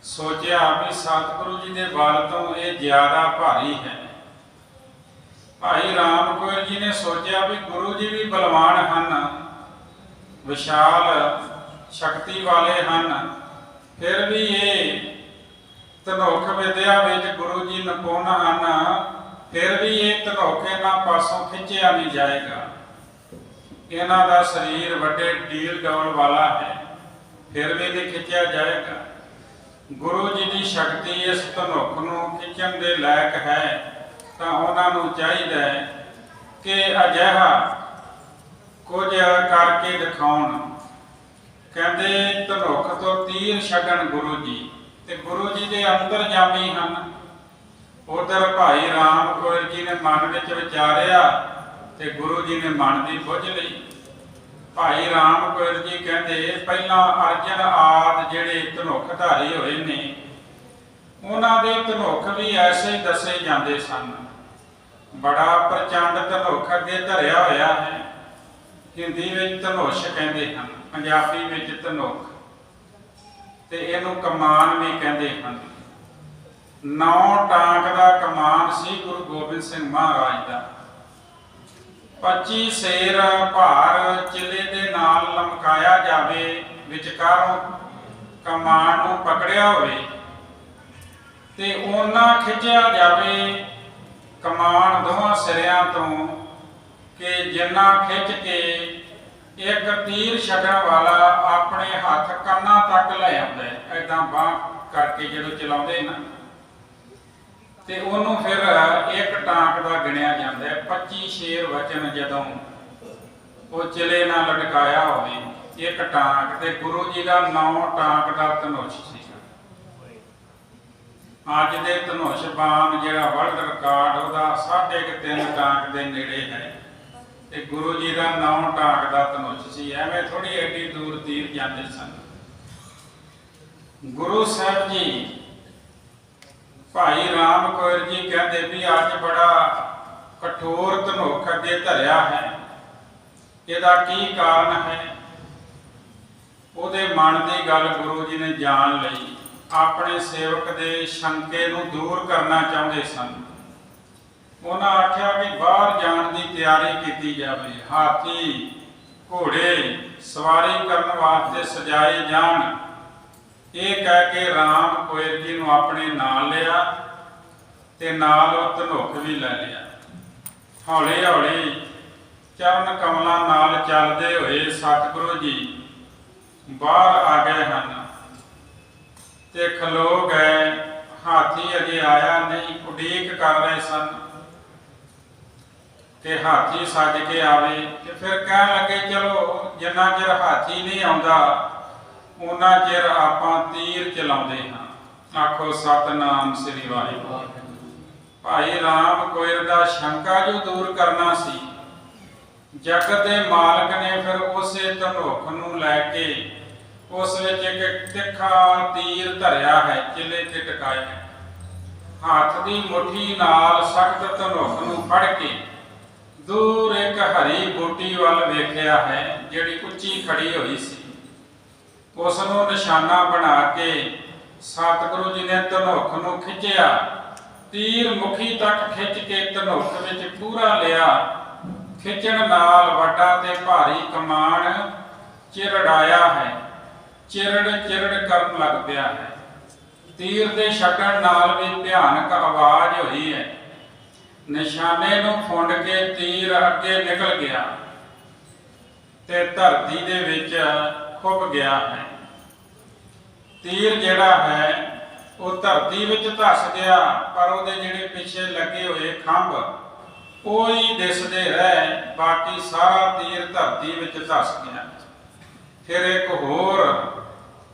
ਸੋਚਿਆ ਵੀ ਸਤਿਗੁਰੂ ਜੀ ਦੇ ਬਲ ਤੋਂ ਇਹ ਜ਼ਿਆਦਾ ਭਾਰੀ ਹੈ। ਭਾਈ ਰਾਮ ਕੋਇਰ ਜੀ ਨੇ ਸੋਚਿਆ ਵੀ ਗੁਰੂ ਜੀ ਵੀ ਬਲਵਾਨ ਹਨ, ਵਿਸ਼ਾਲ ਸ਼ਕਤੀ ਵਾਲੇ ਹਨ, ਫਿਰ ਵੀ ਇਹ ਧਨੁਖ ਵਿਦਿਆ ਵਿੱਚ ਗੁਰੂ ਜੀ ਨਿਪੁੰਨ ਹਨ, ਫਿਰ ਵੀ ਇਹ ਧਨੁਖ ਇਹਨਾਂ ਪਾਸੋਂ ਖਿੱਚਿਆ ਨਹੀਂ ਜਾਏਗਾ। ਇਹਨਾਂ ਦਾ ਸਰੀਰ ਵੱਡੇ ਢੀਲ ਡੌਲ ਵਾਲਾ ਹੈ, ਫਿਰ ਵੀ ਨਹੀਂ ਖਿੱਚਿਆ ਜਾਏਗਾ। ਗੁਰੂ ਜੀ ਦੀ ਸ਼ਕਤੀ ਇਸ ਧਨੁਖ ਨੂੰ ਖਿੱਚਣ ਦੇ ਲਾਇਕ ਹੈ, ਤਾਂ ਉਹਨਾਂ ਨੂੰ ਚਾਹੀਦਾ ਹੈ ਕਿ ਅਜਿਹਾ ਕੁਝ ਕਰਕੇ ਦਿਖਾਉਣ। ਕਹਿੰਦੇ ਧਨੁਖ ਤੋਂ ਤੀਰ ਛੱਡਣ ਗੁਰੂ ਜੀ, ਤੇ ਗੁਰੂ ਜੀ ਦੇ ਅੰਤਰਜਾਮੀ ਹਨ। ਉਧਰ ਭਾਈ ਰਾਮ ਕੋਇਰ ਜੀ ਨੇ ਮਨ ਵਿੱਚ ਵਿਚਾਰਿਆ ਤੇ ਗੁਰੂ ਜੀ ਨੇ ਮਨ ਦੀ ਬੁੱਝ ਲਈ। ਭਾਈ ਰਾਮ ਕੋਇਰ ਜੀ ਕਹਿੰਦੇ ਪਹਿਲਾਂ ਅਰਜਨ ਆਦਿ ਜਿਹੜੇ ਧਨੁਖ ਧਾਰੀ ਹੋਏ ਨੇ, ਉਹਨਾਂ ਦੇ ਧਨੁਖ ਵੀ ਐਸੇ ਦੱਸੇ ਜਾਂਦੇ ਸਨ। ਬੜਾ ਪ੍ਰਚੰਡ ਧਨੁਖ ਅੱਗੇ ਧਰਿਆ ਹੋਇਆ ਹੈ। ਹਿੰਦੀ ਵਿੱਚ ਧਨੁਸ਼ ਕਹਿੰਦੇ ਹਨ, ਪੰਜਾਬੀ ਵਿੱਚ ਧਨੁਖ, ਤੇ ਇਹਨੂੰ ਕਮਾਨ ਵੀ ਕਹਿੰਦੇ ਹਨ। 9 ਟਾਂਕ ਦਾ ਕਮਾਨ ਸੀ ਗੁਰੂ ਗੋਬਿੰਦ ਸਿੰਘ ਮਹਾਰਾਜ ਦਾ। 25 ਸੇਰ ਭਾਰ ਚਿਲੇ ਦੇ ਨਾਲ ਲਮਕਾਇਆ ਜਾਵੇ, ਵਿਚਕਾਰੋਂ ਕਮਾਨ ਨੂੰ ਪਕੜਿਆ ਹੋਵੇ ਤੇ ਉਹਨਾਂ ਖਿੱਚਿਆ ਜਾਵੇ ਕਮਾਨ ਦੋਵਾਂ ਸਿਰਿਆਂ ਤੋਂ ਕਿ ਜਿੰਨਾ ਖਿੱਚ ਕੇ ਇੱਕ ਤੀਰ ਛੱਡਣ ਵਾਲਾ ਆਪਣੇ ਹੱਥ ਕੰਨਾਂ ਤੱਕ ਲੈ ਆਉਂਦਾ ਹੈ। ਏਦਾਂ ਬਾਂਹ ਕਰਕੇ ਜਦੋਂ ਚਲਾਉਂਦੇ ਨਾ, ਤੇ ਉਹਨੂੰ ਫਿਰ ਇੱਕ ਟਾਂਕ ਦਾ ਗਿਣਿਆ ਜਾਂਦਾ ਹੈ। 25 ਸ਼ੇਰ ਵਚਨ ਜਦੋਂ ਉਹ ਚਿਲੇ ਨਾਲ ਲਟਕਾਇਆ ਹੋਵੇ, ਇੱਕ ਟਾਂਕ, ਤੇ ਗੁਰੂ ਜੀ ਦਾ 9 ਟਾਂਕ ਦਾ ਧਨੁਸ਼ ਸੀ। ਅੱਜ ਦੇ ਧਨੁਸ਼ ਬਾਣ ਜਿਹੜਾ ਵਰਲਡ ਰਿਕਾਰਡ ਉਹਦਾ 3.5 ਟਾਂਕ ਦੇ ਨੇੜੇ ਹੈ, ਤੇ ਗੁਰੂ ਜੀ ਦਾ 9 ਟਾਂਕ ਦਾ ਧਨੁਸ਼ ਸੀ। ਐਵੇਂ ਥੋੜੀ ਐਡੀ ਦੂਰ ਤੀਰ ਜਾਂਦੇ ਸਨ। ਗੁਰੂ ਸਾਹਿਬ ਜੀ ਭਾਈ ਰਾਮ ਕੋਇਰ ਜੀ ਕਹਿੰਦੇ ਵੀ ਅੱਜ ਬੜਾ ਕਠੋਰ ਧਨੁਖ ਅੱਗੇ ਧਰਿਆ ਹੈ, ਇਹਦਾ ਕੀ ਕਾਰਨ ਹੈ? ਉਹਦੇ ਮਨ ਦੀ ਗੱਲ ਗੁਰੂ ਜੀ ਨੇ ਜਾਣ ਲਈ ਆਪਣੇ ਸੇਵਕ ਦੇ ਸ਼ੰਕੇ ਨੂੰ ਦੂਰ ਕਰਨਾ ਚਾਹੁੰਦੇ ਸਨ। ਉਹਨਾਂ ਆਖਿਆ ਕਿ ਬਾਹਰ ਜਾਣ ਦੀ ਤਿਆਰੀ ਕੀਤੀ ਜਾਵੇ, ਹਾਥੀ ਘੋੜੇ ਸਵਾਰੀ ਕਰਨ ਵਾਸਤੇ ਸਜਾਏ ਜਾਣ। ਇਹ ਕਹਿ ਕੇ ਰਾਮ ਕੋਇਰ ਜੀ ਨੂੰ ਆਪਣੇ ਨਾਲ ਲਿਆ ਤੇ ਨਾਲ ਉਹ ਧਨੁਖ ਵੀ ਲੈ ਲਿਆ। ਹੌਲੀ ਹੌਲੀ ਚਰਨ ਕਮਲਾਂ ਨਾਲ ਚੱਲਦੇ ਹੋਏ ਸਤਿਗੁਰੂ ਜੀ ਬਾਹਰ ਆ ਗਏ ਹਨ। ਤੇ ਖਲੋ ਗਏ। ਹਾਥੀ ਅਜੇ ਆਇਆ ਨਹੀਂ, ਉਡੀਕ ਕਰ ਰਹੇ ਸਨ ਕਿ ਹਾਥੀ ਸੱਜ ਕੇ ਆਵੇ। ਤੇ ਫਿਰ ਕਹਿਣ ਲੱਗੇ ਚਲੋ ਜਿੰਨਾ ਚਿਰ ਹਾਥੀ ਨਹੀਂ ਆਉਂਦਾ ਉਹਨਾਂ ਚਿਰ ਆਪਾਂ ਤੀਰ ਚਲਾਉਂਦੇ ਹਾਂ। ਆਖੋ ਸਤਨਾਮ ਸ੍ਰੀ ਵਾਹਿਗੁਰੂ। ਭਾਈ ਰਾਮ ਕੋਇਰ ਦਾ ਸ਼ੰਕਾ ਜੋ ਦੂਰ ਕਰਨਾ ਸੀ, ਜਗਤ ਦੇ ਮਾਲਕ ਨੇ ਫਿਰ ਉਸੇ ਧਨੁਖ ਨੂੰ ਲੈ ਕੇ ਉਸ ਵਿੱਚ ਇੱਕ ਤਿੱਖਾ ਤੀਰ ਧਰਿਆ ਹੈ, ਚਿੱਲੇ ਤੇ ਟਿਕਾਇਆ ਹੈ। ਹੱਥ ਦੀ ਮੁੱਠੀ ਨਾਲ ਸਖਤ ਧਨੁਖ ਨੂੰ ਫੜ ਕੇ ਦੂਰ ਇੱਕ ਹਰੀ ਬੂਟੀ ਵੱਲ ਵੇਖਿਆ ਹੈ, ਜਿਹੜੀ ਉੱਚੀ ਖੜੀ ਹੋਈ ਸੀ। ਉਸ ਨੂੰ ਨਿਸ਼ਾਨਾ ਬਣਾ ਕੇ ਸਤਿਗੁਰੂ ਜੀ ਨੇ ਧਨੁਖ ਨੂੰ ਖਿੱਚਿਆ, ਤੀਰ ਮੁਖੀ ਤੱਕ ਖਿੱਚ ਕੇ ਧਨੁਖ ਵਿੱਚ ਪੂਰਾ ਲਿਆ। ਖਿੱਚਣ ਨਾਲ ਵੱਡਾ ਤੇ ਭਾਰੀ ਕਮਾਨ ਚਿਰੜਾਇਆ ਹੈ, ਚਿਰੜ ਚਿਰੜ ਕਰਨ ਲੱਗ ਪਿਆ ਹੈ। ਤੀਰ ਦੇ ਛੱਡਣ ਨਾਲ ਵੀ ਭਿਆਨਕ ਆਵਾਜ਼ ਹੋਈ ਹੈ। ਨਿਸ਼ਾਨੇ ਨੂੰ ਫੁੰਡ ਕੇ ਤੀਰ ਅੱਗੇ ਨਿਕਲ ਗਿਆ ਤੇ ਧਰਤੀ ਦੇ ਵਿੱਚ ਖੁੱਭ ਗਿਆ ਹੈ। ਤੀਰ ਜਿਹੜਾ ਹੈ ਉਹ ਧਰਤੀ ਵਿੱਚ ਧੱਸ ਗਿਆ, ਪਰ ਉਹਦੇ ਜਿਹੜੇ ਪਿੱਛੇ ਲੱਗੇ ਹੋਏ ਖੰਭ ਉਹ ਹੀ ਦਿਸਦੇ ਰਹੇ, ਬਾਕੀ ਸਾਰਾ ਤੀਰ ਧਰਤੀ ਵਿੱਚ ਧੱਸ ਗਿਆ। ਫਿਰ ਇੱਕ ਹੋਰ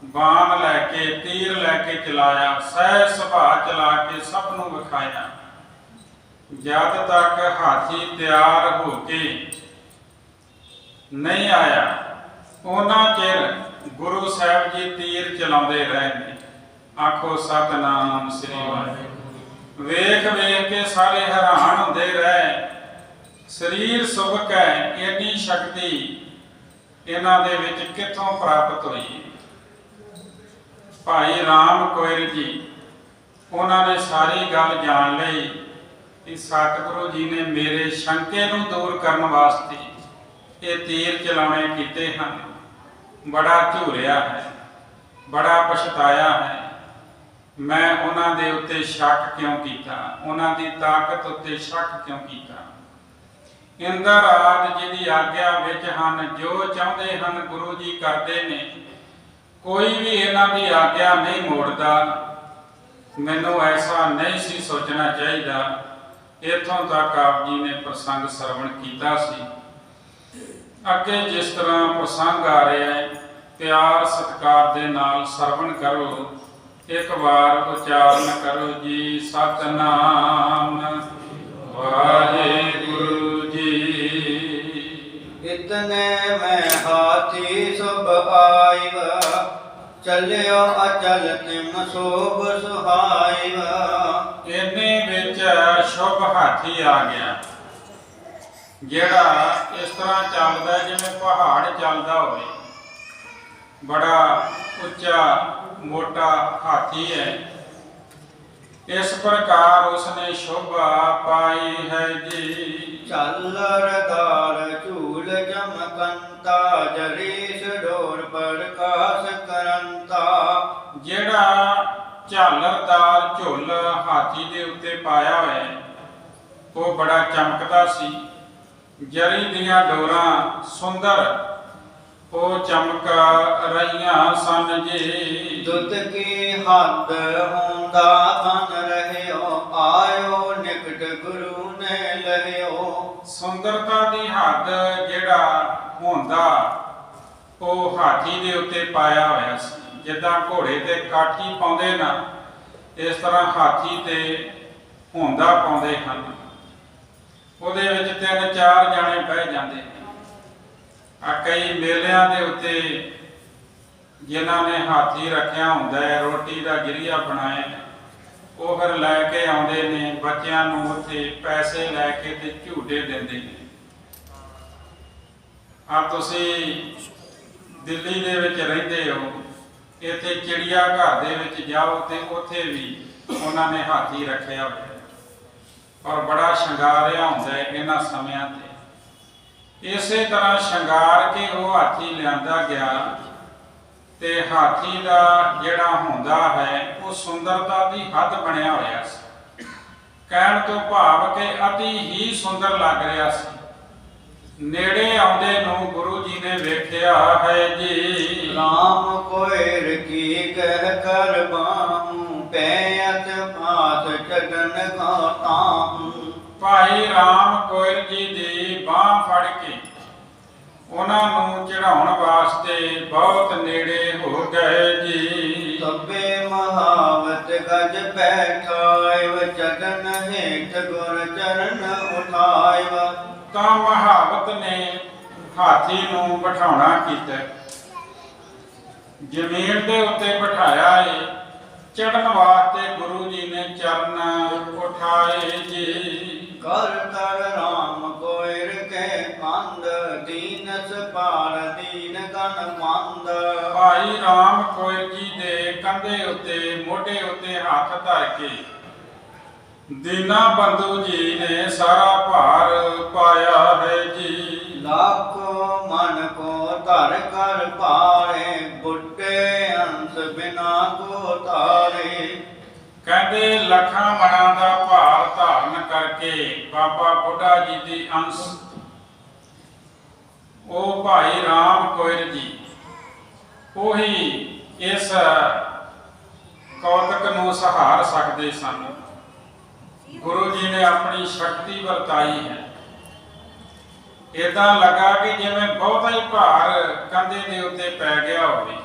ਬਾਣ ਲੈ ਕੇ ਤੀਰ ਲੈ ਕੇ ਚਲਾਇਆ, ਸਹਿ ਸੁਭਾ ਚਲਾ ਕੇ ਸਭ ਨੂੰ ਵਿਖਾਇਆ। ਜਦ ਤੱਕ ਹਾਥੀ ਤਿਆਰ ਹੋ ਕੇ ਨਹੀਂ ਆਇਆ ਉਹਨਾਂ ਚਿਰ ਗੁਰੂ ਸਾਹਿਬ ਜੀ ਤੀਰ ਚਲਾਉਂਦੇ ਰਹੇ ਨੇ। ਆਖੋ ਸਤਨਾਮ ਸ੍ਰੀ ਵਾਹਿਗੁਰੂ। ਵੇਖ ਵੇਖ ਕੇ ਸਾਰੇ ਹੈਰਾਨ ਹੁੰਦੇ ਰਹੇ। ਸਰੀਰ ਸੁਭਕ ਹੈ, ਇੰਨੀ ਸ਼ਕਤੀ ਇਹਨਾਂ ਦੇ ਵਿੱਚ ਕਿੱਥੋਂ ਪ੍ਰਾਪਤ ਹੋਈ। ਭਾਈ ਰਾਮ ਕੋਇਰ ਜੀ ਉਹਨਾਂ ਨੇ ਸਾਰੀ ਗੱਲ ਜਾਣ ਲਈ ਕਿ ਸਤਿਗੁਰੂ ਜੀ ਨੇ ਮੇਰੇ ਸ਼ੰਕੇ ਨੂੰ ਦੂਰ ਕਰਨ ਵਾਸਤੇ ਇਹ ਤੀਰ ਚਲਾਉਣੇ ਕੀਤੇ ਹਨ। ਬੜਾ ਝੂਰਿਆ ਹੈ, ਬੜਾ ਪਛਤਾਇਆ ਹੈ। ਮੈਂ ਉਹਨਾਂ ਦੇ ਉੱਤੇ ਸ਼ੱਕ ਕਿਉਂ ਕੀਤਾ, ਉਹਨਾਂ ਦੀ ਤਾਕਤ ਉੱਤੇ ਸ਼ੱਕ ਕਿਉਂ ਕੀਤਾ। ਇੰਦਰ ਆਦਿ ਜਿਹਦੀ ਆਗਿਆ ਵਿੱਚ ਹਨ, ਜੋ ਚਾਹੁੰਦੇ ਹਨ ਗੁਰੂ ਜੀ ਕਰਦੇ ਨੇ। ਕੋਈ ਵੀ ਇਹਨਾਂ ਦੀ ਆਗਿਆ ਨਹੀਂ ਮੋੜਦਾ। ਮੈਨੂੰ ਐਸਾ ਨਹੀਂ ਸੀ ਸੋਚਣਾ ਚਾਹੀਦਾ। ਇੱਥੋਂ ਤੱਕ ਆਪ ਜੀ ਨੇ ਪ੍ਰਸੰਗ ਸਰਵਣ ਕੀਤਾ ਸੀ। ਅੱਗੇ ਜਿਸ ਤਰ੍ਹਾਂ ਪ੍ਰਸੰਗ ਆ ਰਿਹਾ ਹੈ, ਪਿਆਰ ਸਤਿਕਾਰ ਦੇ ਨਾਲ ਸਰਵਣ ਕਰੋ। ਇੱਕ ਵਾਰ ਉਚਾਰਨ ਕਰੋ ਜੀ, ਸਤਨਾਮ ਵਾਹਿਗੁਰੂ ਜੀ। ਇਤਨੇ ਮੈਂ ਹਾਥੀ ਸੁਭ ਆਇਵ, ਚੱਲਿਓ ਅਚਲ ਤਿਮ ਸੋਭ ਸੁਹਾਇਵ। ਇੰਨੇ ਵਿੱਚ ਸ਼ੁਭ ਹਾਥੀ ਆ ਗਿਆ, ਜਿਹੜਾ ਇਸ ਤਰ੍ਹਾਂ ਚੱਲਦਾ ਜਿਵੇਂ ਪਹਾੜ ਚੱਲਦਾ ਹੋਵੇ। ਬੜਾ ਉੱਚਾ ਮੋਟਾ ਹਾਥੀ ਹੈ। ਇਸ ਪ੍ਰਕਾਰ ਉਸਨੇ ਸ਼ੋਭਾ ਪਾਈ ਹੈ ਜੀ। ਝਾਲਰਦਾਰ ਝੂਲ ਚਮਕੰਤਾ, ਜਰੀਸ ਡੋਰ ਪ੍ਰਕਾਸ਼ ਕਰੰਤਾ। ਜਿਹੜਾ ਝਾਲਰਦਾਰ ਝੁੱਲ ਹਾਥੀ ਦੇ ਉੱਤੇ ਪਾਇਆ ਹੋਇਆ ਉਹ ਬੜਾ ਚਮਕਦਾ ਸੀ। ਜਰੀ ਦੀਆਂ ਡੋਰਾਂ ਸੁੰਦਰ ਉਹ ਚਮਕ ਰਹੀਆਂ ਸਨ ਜੀ। ਦੁੱਧ ਕੀ ਹੱਦ ਹੁੰਦਾ ਬਨ ਰਹਿਓ, ਆਇਓ ਨਿਕਟ ਗੁਰੂ ਨੇ ਲਹਿਓ। ਸੁੰਦਰਤਾ ਦੀ ਹੱਦ ਜਿਹੜਾ ਹੁੰਦਾ ਉਹ ਹਾਥੀ ਦੇ ਉੱਤੇ ਪਾਇਆ ਹੋਇਆ ਸੀ। ਜਿੱਦਾਂ ਘੋੜੇ ਤੇ ਕਾਠੀ ਪਾਉਂਦੇ ਨਾ, ਇਸ ਤਰ੍ਹਾਂ ਹਾਥੀ ਤੇ ਹੁੰਦਾ ਪਾਉਂਦੇ ਹਨ। ਉਹਦੇ ਵਿੱਚ 3-4 ਜਾਣੇ ਬਹਿ ਜਾਂਦੇ ਨੇ। ਕਈ ਮੇਲਿਆਂ ਦੇ ਉੱਤੇ ਜਿਨ੍ਹਾਂ ਨੇ ਹਾਥੀ ਰੱਖਿਆ ਹੁੰਦਾ ਹੈ, ਰੋਟੀ ਦਾ ਗਿਰੀਆ ਬਣਾਏ, ਉਹ ਫਿਰ ਲੈ ਕੇ ਆਉਂਦੇ ਨੇ ਬੱਚਿਆਂ ਨੂੰ, ਉੱਥੇ ਪੈਸੇ ਲੈ ਕੇ ਤੇ ਝੂਟੇ ਦਿੰਦੇ ਨੇ। ਆ ਤੁਸੀਂ ਦਿੱਲੀ ਦੇ ਵਿੱਚ ਰਹਿੰਦੇ ਹੋ, ਇੱਥੇ ਚਿੜੀਆ ਘਰ ਦੇ ਵਿੱਚ ਜਾਓ ਤੇ ਉੱਥੇ ਵੀ ਉਹਨਾਂ ਨੇ ਹਾਥੀ ਰੱਖਿਆ ਹੋਇਆ ਔਰ ਬੜਾ ਸ਼ਿੰਗਾਰਿਆ ਹੁੰਦਾ ਹੈ ਇਹਨਾਂ ਸਮਿਆਂ ਤੇ। ਇਸੇ ਤਰ੍ਹਾਂ ਸ਼ਿੰਗਾਰ ਕੇ ਉਹ ਹਾਥੀ ਲਿਆਂਦਾ ਗਿਆ ਤੇ ਹਾਥੀ ਦਾ ਜਿਹੜਾ ਹੁੰਦਾ ਹੈ ਉਹ ਸੁੰਦਰਤਾ ਦੀ ਹੱਦ ਬਣਿਆ ਹੋਇਆ ਸੀ। ਕਹਿਣ ਤੋਂ ਭਾਵ ਕਿ ਅਤੀ ਹੀ ਸੁੰਦਰ ਲੱਗ ਰਿਹਾ ਸੀ। ਨੇੜੇ ਆਉਂਦੇ ਨੂੰ ਗੁਰੂ ਜੀ ਨੇ ਵੇਖਿਆ ਹੈ ਜੀ। ਰਾਮ ਕੋਇਰ ਕੀ ਕਹਿ ਕਰ ਬਾਹੂੰ, ਪੈਤ ਪਾਸ ਚਟਨ ਖਾਤਾਹੂੰ। ਭਾਈ ਰਾਮ ਕੋਇਰ ਜੀ ਦੀ ਬਾਂਹ ਫੜ ਕੇ ਉਹਨਾਂ ਨੂੰ ਚੜਾਉਣ ਵਾਸਤੇ ਬਹੁਤ ਨੇੜੇ ਹੋ ਗਏ ਜੀ। ਸਭੇ ਮਹਾਵਤ ਗਜ ਬੈਠਾਇਵ, ਚਟਨ ਹੇਠ ਗੁਰ ਚਰਨ ਉਠਾਇਵ। ਤਾਂ ਮਹਾਵਤ ਨੇ ਹਾਥੀ ਨੂੰ ਬਿਠਾਉਣਾ ਕੀਤਾ, ਜ਼ਮੀਨ ਦੇ ਉੱਤੇ ਬਿਠਾਇਆ ਏ। ਚੜਨ ਵਾਸਤੇ ਗੁਰੂ ਜੀ ਨੇ ਚਰਨ ਉਠਾਏ ਜੀ। ਕਰ ਤਰ ਰਾਮ ਕੋਇਰ ਕੇ ਕੰਦ, ਦੀਨਸ ਪਾਰ ਦੀਨ ਗਨ ਮੰਦ। ਭਾਈ ਰਾਮ ਕੋਇਰ ਜੀ ਦੇ ਕੰਧੇ ਉੱਤੇ ਮੋਢੇ ਉੱਤੇ ਹੱਥ ਧਰ ਕੇ ਦੀਨਾ ਬੰਧੂ ਜੀ ਨੇ ਸਾਰਾ ਭਾਰ ਪਾਇਆ ਹੈ ਜੀ। ਲਾਖੋ ਮਨ ਕੋ ਧਰ ਕਰ ਭਾਰੇ, ਬੁੱਢੇ ਅੰਸ ਬਿਨਾ ਕੋ ਤਾਰੇ। ਕਹਿੰਦੇ ਲੱਖਾਂ ਮਨਾਂ ਦਾ ਭਾਰ ਧਾਰਨ ਕਰਕੇ ਬਾਬਾ ਬੁੱਢਾ ਜੀ ਦੀ ਅੰਸ਼ ਉਹ ਭਾਈ ਰਾਮ ਕੋਇਰ ਜੀ ਉਹੀ ਇਸ ਕੌਤਕ ਨੂੰ ਸਹਾਰ ਸਕਦੇ ਸਨ। ਗੁਰੂ ਜੀ ਨੇ ਆਪਣੀ ਸ਼ਕਤੀ ਵਰਤਾਈ ਹੈ। ਏਦਾਂ ਲੱਗਾ ਕਿ ਜਿਵੇਂ ਬਹੁਤਾ ਹੀ ਭਾਰ ਕੰਧੇ ਦੇ ਉੱਤੇ ਪੈ ਗਿਆ ਹੋਵੇ।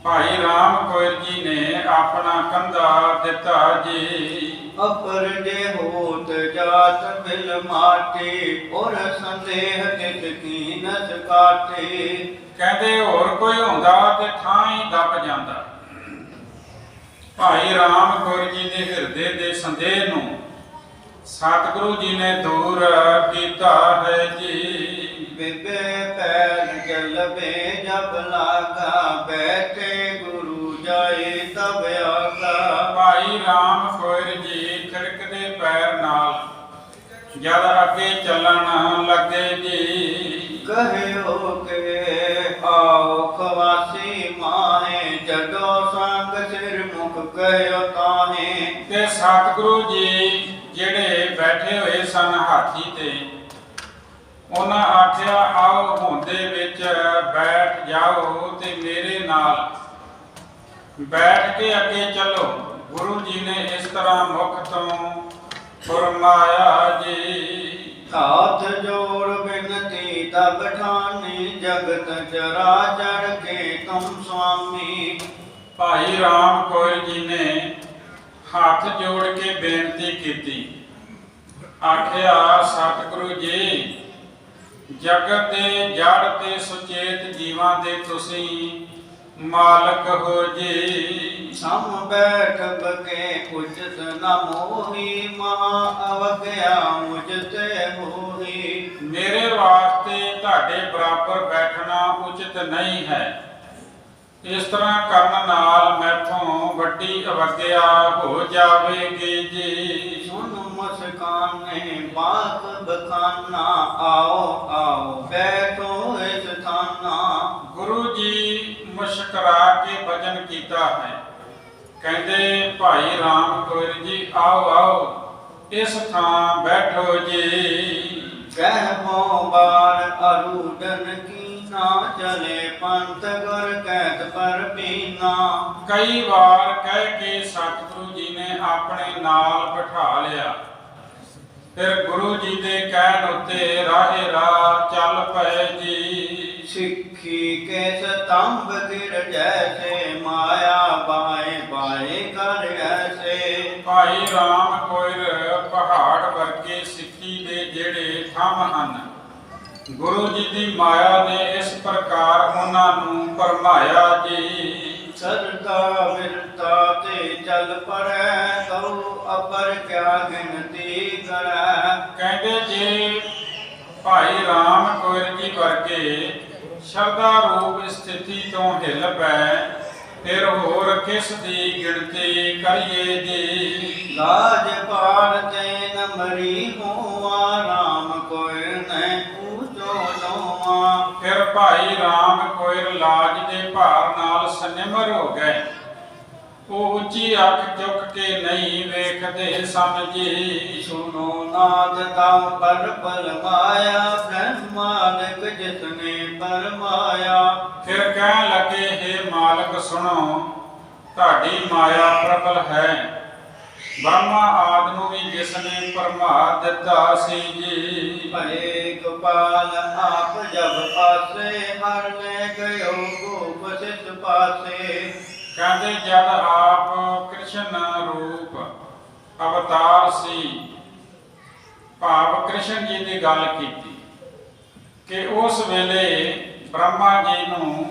ਭਾਈ ਰਾਮ ਕੋਇਰ ਜੀ ਨੇ ਆਪਣਾ ਕੰਧਾ ਦਿੱਤਾ ਜੀ। ਅਪਰ ਜੇ ਹੋਤ ਜਾਤ ਬਿਲ ਮਾਟੀ, ਔਰ ਸੰਦੇਹ ਤਿਤ ਕੀਨਸ ਕਾਟੇ। ਕਹਿੰਦੇ ਹੋਰ ਕੋਈ ਹੁੰਦਾ ਤੇ ਥਾਂ ਹੀ ਦੱਬ ਜਾਂਦਾ। ਭਾਈ ਰਾਮ ਕੋਇਰ ਜੀ ਦੇ ਹਿਰਦੇ ਦੇ ਸੰਦੇਹ ਨੂੰ ਸਤਿਗੁਰੂ ਜੀ ਨੇ ਦੂਰ ਕੀਤਾ ਹੈ ਜੀ। ਬਿਬੇ ਪੈਰ ਜਲਵੇ ਜਬ ਲਾਗਾ, ਬੈਠੇ ਗੁਰੂ ਜਾਏ ਤਬ ਆਗਾ। ਭਾਈ ਰਾਮ ਕੋਇਰ ਜੀ ਖਿੜਕਦੇ ਪੈਰ ਨਾਲ ਜਦ ਅੱਗੇ ਚੱਲਣ ਲੱਗੇ ਜੀ। ਕਹਿਓ ਕਿ ਆਓ ਖਵਾਸੀ ਮਾਹੇ, ਜਦੋਂ ਸੰਗ ਸਿਰ ਮੁਖ ਕਹਿਓ ਤਾਹੇ। ਤੇ ਸਤਿਗੁਰੂ ਜੀ ਜਿਹੜੇ ਬੈਠੇ ਹੋਏ ਸਨ ਹਾਥੀ ਤੇ, ਉਹਨਾਂ ਆਖਿਆ ਆਓ ਹੁੰਦੇ ਵਿੱਚ ਬੈਠ ਜਾਓ ਤੇ ਮੇਰੇ ਨਾਲ ਬੈਠ ਕੇ ਅੱਗੇ ਚੱਲੋ। ਗੁਰੂ ਜੀ ਨੇ ਇਸ ਤਰ੍ਹਾਂ ਮੁਖ ਤੋਂ ਫਰਮਾਇਆ ਜੀ। ਹਾਥ ਜੋੜ ਬਿਨਤੀ ਤਬ ਠਾਨੀ, ਜਗਤ ਚਰਾਚਰ ਕੇ ਤੁਮ ਸੁਆਮੀ। ਭਾਈ ਰਾਮ ਕੋਇਰ ਜੀ ਨੇ ਹੱਥ ਜੋੜ ਕੇ ਬੇਨਤੀ ਕੀਤੀ। ਆਖਿਆ ਸਤਿਗੁਰੂ ਜੀ, ਜਗਤ ਦੇ ਜੜ ਤੇ ਸੁਚੇਤ ਜੀਵਾਂ ਦੇ ਤੁਸੀਂ ਮਾਲਕ ਹੋ ਜੀ। ਸਮ ਬੈਠ ਬਕੇ ਉਚਿਤ ਨ ਮੋਹੀ, ਮਹਾ ਅਵਗਿਆ ਮੁਝ ਤੇ ਹੋਈ। ਮੇਰੇ ਵਾਸਤੇ ਤੁਹਾਡੇ ਬਰਾਬਰ ਬੈਠਣਾ ਉਚਿਤ ਨਹੀਂ ਹੈ। ਇਸ ਤਰ੍ਹਾਂ ਕਰਨ ਨਾਲ ਮੈਥੋਂ ਵੱਡੀ ਅਵਗਿਆ ਹੋ ਜਾਵੇਗੀ ਜੀ। ਸੁਨ ਮੁਸਕਾਨੇ ਬਾਤ ਬਖਾਨਾ, ਆਓ ਆਓ ਬੈਠੋ ਇਸ ਥਾਨਾ। ਗੁਰੂ ਜੀ ਮੁਸਕਰਾ ਕੇ ਭਜਨ ਕੀਤਾ ਹੈ। ਕਹਿੰਦੇ ਭਾਈ ਰਾਮ ਕੋਇਰ ਜੀ ਆਓ ਆਓ ਇਸ ਥਾਂ ਬੈਠੋ ਜੀ। ਕਹਿ ਬਾਰ ਅਰੂਡਨ ਕੀ ਨਾ, ਚਲੇ ਪੰਥ ਗੁਰ ਕਹਿਤ ਪਰ ਪੀਨਾ। ਕਈ ਵਾਰ ਕਹਿ ਕੇ ਸਤਿਗੁਰੂ ਜੀ ਨੇ ਆਪਣੇ ਨਾਲ ਬਿਠਾ ਲਿਆ। ਫਿਰ ਗੁਰੂ ਜੀ ਦੇ ਕਹਿਣ ਉੱਤੇ ਰਾਹੇ ਰਾਹ ਚੱਲ ਪਏ ਜੀ। ਸਿੱਖੀ ਕੇ ਸਤੰਭ ਗਿਰ ਜੈਸੇ, ਮਾਇਆ ਬਾਏ ਬਾਏ ਕਰ ਐਸੇ। ਭਾਈ ਰਾਮ ਕੋਇਰ ਪਹਾੜ ਵਰਗੇ ਸਿੱਖੀ ਦੇ ਜਿਹੜੇ ਥੰਮ ਹਨ, ਗੁਰੂ ਜੀ ਦੀ ਮਾਇਆ ਨੇ ਇਸ ਪ੍ਰਕਾਰ ਉਹਨਾਂ ਨੂੰ ਭਰਮਾਇਆ ਜੀ। ਸਰਦਾ ਵਿਰਤਾ ਤੇ ਚੱਲ ਪੜੈ, ਤਉ ਅਪਰ ਕਿਆ ਗਿਣਤੀ ਕਰੈ। ਕਹਿੰਦੇ ਜੇ ਭਾਈ ਰਾਮ ਕੋਇਰ ਜੀ ਵਰਗੇ ਸ਼ਰਧਾ ਰੂਪ ਸਥਿਤੀ ਤੋਂ ਹਿੱਲ ਪੈ, ਫਿਰ ਹੋਰ ਕਿਸ ਦੀ ਗਿਣਤੀ ਕਰੀਏ ਜੀ। ਲਾਜ ਪਾਰ ਤੇ ਨਮਰੀ ਹੋਆ, ਰਾਮ ਕੋਇਰ ਨੈ ਪੂਜੋ ਲੋਆ। ਫਿਰ ਭਾਈ ਰਾਮ ਕੋਇਰ ਲਾਜ ਦੇ ਭਾਰ ਨਾਲ ਸੰਨਿਮਰ ਹੋ ਗਏ। ਉਹ ਉੱਚੀ ਅੱਖ ਚੁੱਕ ਕੇ ਨਹੀਂ ਵੇਖਦੇ ਸਨ ਜੀ। ਸੁਨੋ ਨਾਦ ਤਉ ਪਰ ਪਲ ਮਾਇਆ, ਬ੍ਰਹਮਾਨਕ ਜਿਸਨੇ ਪਰਮਾਇਆ। ਫਿਰ ਕਹਿਣ ਲੱਗੇ, ਹੇ ਮਾਲਕ ਸੁਣੋ, ਤੁਹਾਡੀ ਮਾਇਆ ਪ੍ਰਬਲ ਹੈ। ਬ੍ਰਹਮਾ ਆਦਿ ਨੂੰ ਵੀ ਜਿਸਨੇ ਭਰਮਾ ਦਿੱਤਾ ਸੀ ਜੀ। ਭਏ ਗੋਪਾਲ ਆਪ ਜਬ ਪਾਸੇ, ਹਰ ਲੈ ਗਇਓ ਗੋਪ ਸਿਧ ਪਾਸੇ। ਕਹਿੰਦੇ ਜਦ ਆਪ ਕ੍ਰਿਸ਼ਨ ਰੂਪ ਅਵਤਾਰ ਸੀ, ਭਾਵ ਕ੍ਰਿਸ਼ਨ ਜੀ ਦੀ ਗੱਲ ਕੀਤੀ ਕਿ ਉਸ ਵੇਲੇ ਬ੍ਰਹਮਾ ਜੀ ਨੂੰ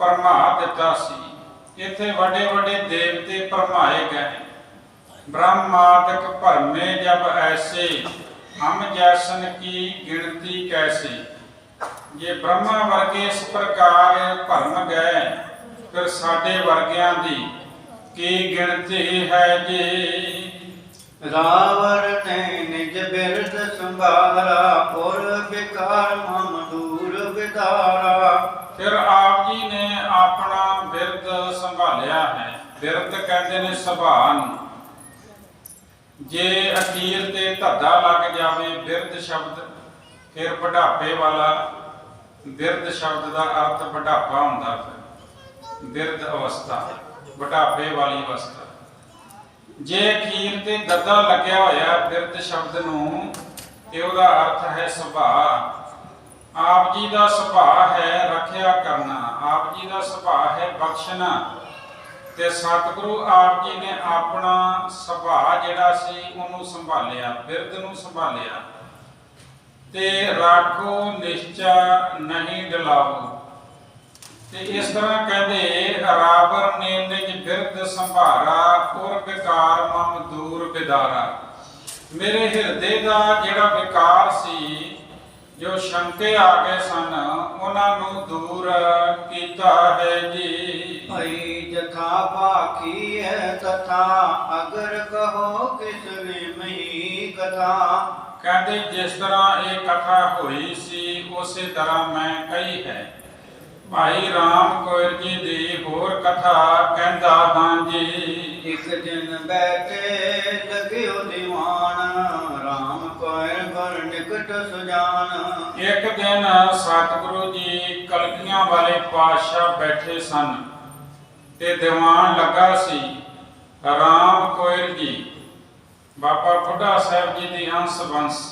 ਭਰਮਾ ਦਿੱਤਾ ਸੀ। ਇੱਥੇ ਵੱਡੇ ਵੱਡੇ ਦੇਵਤੇ ਭਰਮਾਏ ਗਏ। ब्रह्मादक भरमे जब ऐसे, हम जैसन की गिनती कैसे। जे ब्रह्मा वर्गे इस प्रकार भरम गए, फिर साडे वर्गियां दी की गिनती है जी। रावण ने निज बिरद संभारा, और विकार मम दूर विदारा। फिर आप जी ने अपना बिरद संभालिया है। बिरद कहते ने सुभान नूं। जे अखीर ते धद्दा लग जावे बिरद शब्द, फिर बुढ़ापे वाला। बिरद शब्द का अर्थ बुढ़ापा हुंदा। फिर बिरद अवस्था, बुढ़ापे वाली अवस्था। जे अखीर ते दद्दा लग्या होया बिरद शब्द नूं, ते उहदा अर्थ है सुभाव। आप जी का सुभाव है रखिया करना, आप जी का सुभाव है बख्शना। ते सतगुरु आप जी ने अपना सुभाव जिहड़ा सी उहनूं संभालिया, बिरद नूं संभालिया। ते राखो निश्चा नहीं डलावो। ते इस तरह कहते, रावण ने निज बिरद संभारा, और विकार मम दूर बिदारा। मेरे हिरदे का जिहड़ा विकार सी, जो शंके आ गए सन, उन्हां नूं दूर कीता है जी। भई जथा भाखी है तथा, अगर कहो किस विमही कथा। कहते जिस तरह ये कथा हुई सी, उसे तरह मैं कही है। भाई राम कौर जी दी होर कथा कहंदा हां जी। एक दिन बैठे लगियो दीवान, राम कौर गुर निकट सुजान। एक दिन सतगुरु जी कलगियां वाले पातशाह बैठे सन, ते दीवान लगा सी राम कोयर जी, बाबा बुढ़ा साहब जी दी अंश वंश।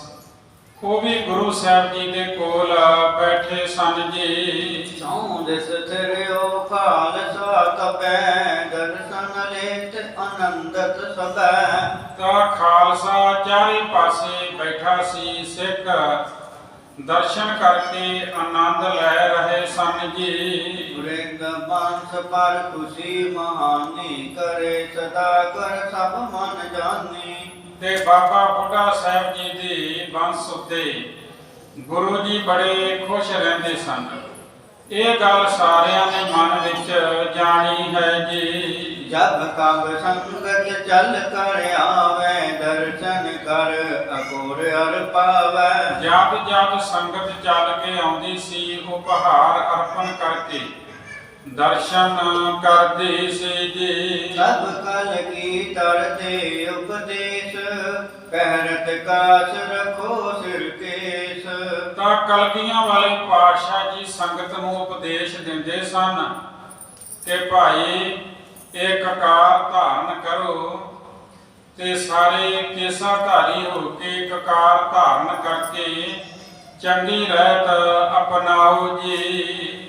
वो भी गुरु साहब जी दे कोल बैठे सन जी। चौं दिस थिरियो खालसा तपै, दर्शन लेत आनंदत सबै। ता खालसा चारे पासे बैठा सी, सिख दर्शन करके आनंद लै रहे सन जी। वृंद वंश पर खुशी महानी, करे सदा कर सब मन जानी। ते बाबा बुढ़ा साहब जी दी वंश उत्ते गुरु जी बड़े खुश रहंदे सन। ये गल सारियां ने मन विच जानी है जी। जब कब संगत चल कर आवे, दर्शन कर अघोर हर पावे। जब जब संगत चल के आउंदी सी, उपहार अर्पण करके दर्शन करदी सी जी। सब कल की तरते उपदेश, पहरत काश रखो सिर केस। ਤਾਂ ਕਲਗੀਆਂ ਵਾਲੇ ਪਾਤਸ਼ਾਹ ਜੀ ਸੰਗਤ ਨੂੰ ਉਪਦੇਸ਼ ਦਿੰਦੇ ਸਨ ਕਿ ਭਾਈ ਇਹ ਕਕਾਰ ਧਾਰਨ ਕਰੋ, ਤੇ ਸਾਰੇ ਕੇਸਾਂ ਧਾਰੀ ਹੋ ਕੇ ਕਕਾਰ ਧਾਰਨ ਕਰਕੇ ਚੰਗੀ ਰਹਿਤ ਅਪਣਾਓ ਜੀ।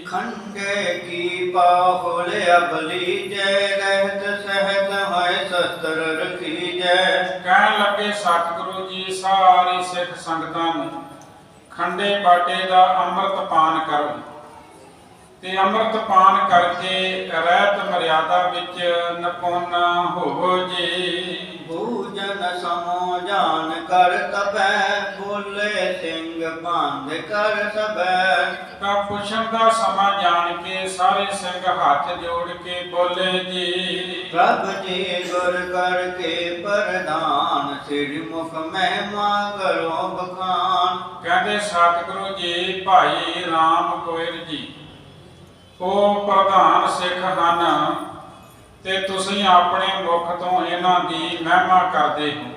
खंडे की बाहुल अबली जय, रहत सहत है शस्त्र रखी जय। ਕਹਿਣ ਲੱਗੇ ਸਤਿਗੁਰੂ ਜੀ ਸਾਰੀ ਸਿੱਖ ਸੰਗਤਾਂ ਨੂੰ ਖੰਡੇ ਬਾਟੇ ਦਾ ਅੰਮ੍ਰਿਤ ਪਾਨ ਕਰੋ, ਤੇ ਅੰਮ੍ਰਿਤ ਪਾਨ ਕਰਕੇ ਰਹਿਤ ਮਰਿਆਦਾ ਵਿੱਚ ਨਿਪੁੰਨ ਹੋਵੋ ਜੀ। भूजन समो जान कर तबੈ, बोले सिंह बांध कर सबੈ। ਤਾਂ ਪੁੱਛਣ ਦਾ ਸਮਾਂ ਜਾਣ ਕੇ ਸਾਰੇ ਸਿੰਘ ਹੱਥ ਜੋੜ ਕੇ ਬੋਲੇ ਜੀ। प्रभ जी गुर कर के प्रदान, सिर मुख महिमा करो बखान। ਕਹਿੰਦੇ ਸਤਿਗੁਰੂ ਜੀ ਭਾਈ ਰਾਮ ਕੋਇਰ ਜੀ ਉਹ ਪ੍ਰਧਾਨ ਸਿੱਖ ਹਨ, ਤੇ ਤੁਸੀਂ ਆਪਣੇ ਮੁਖ ਤੋਂ ਇਹਨਾਂ ਦੀ ਮਹਿਮਾ ਕਰਦੇ ਹੋ।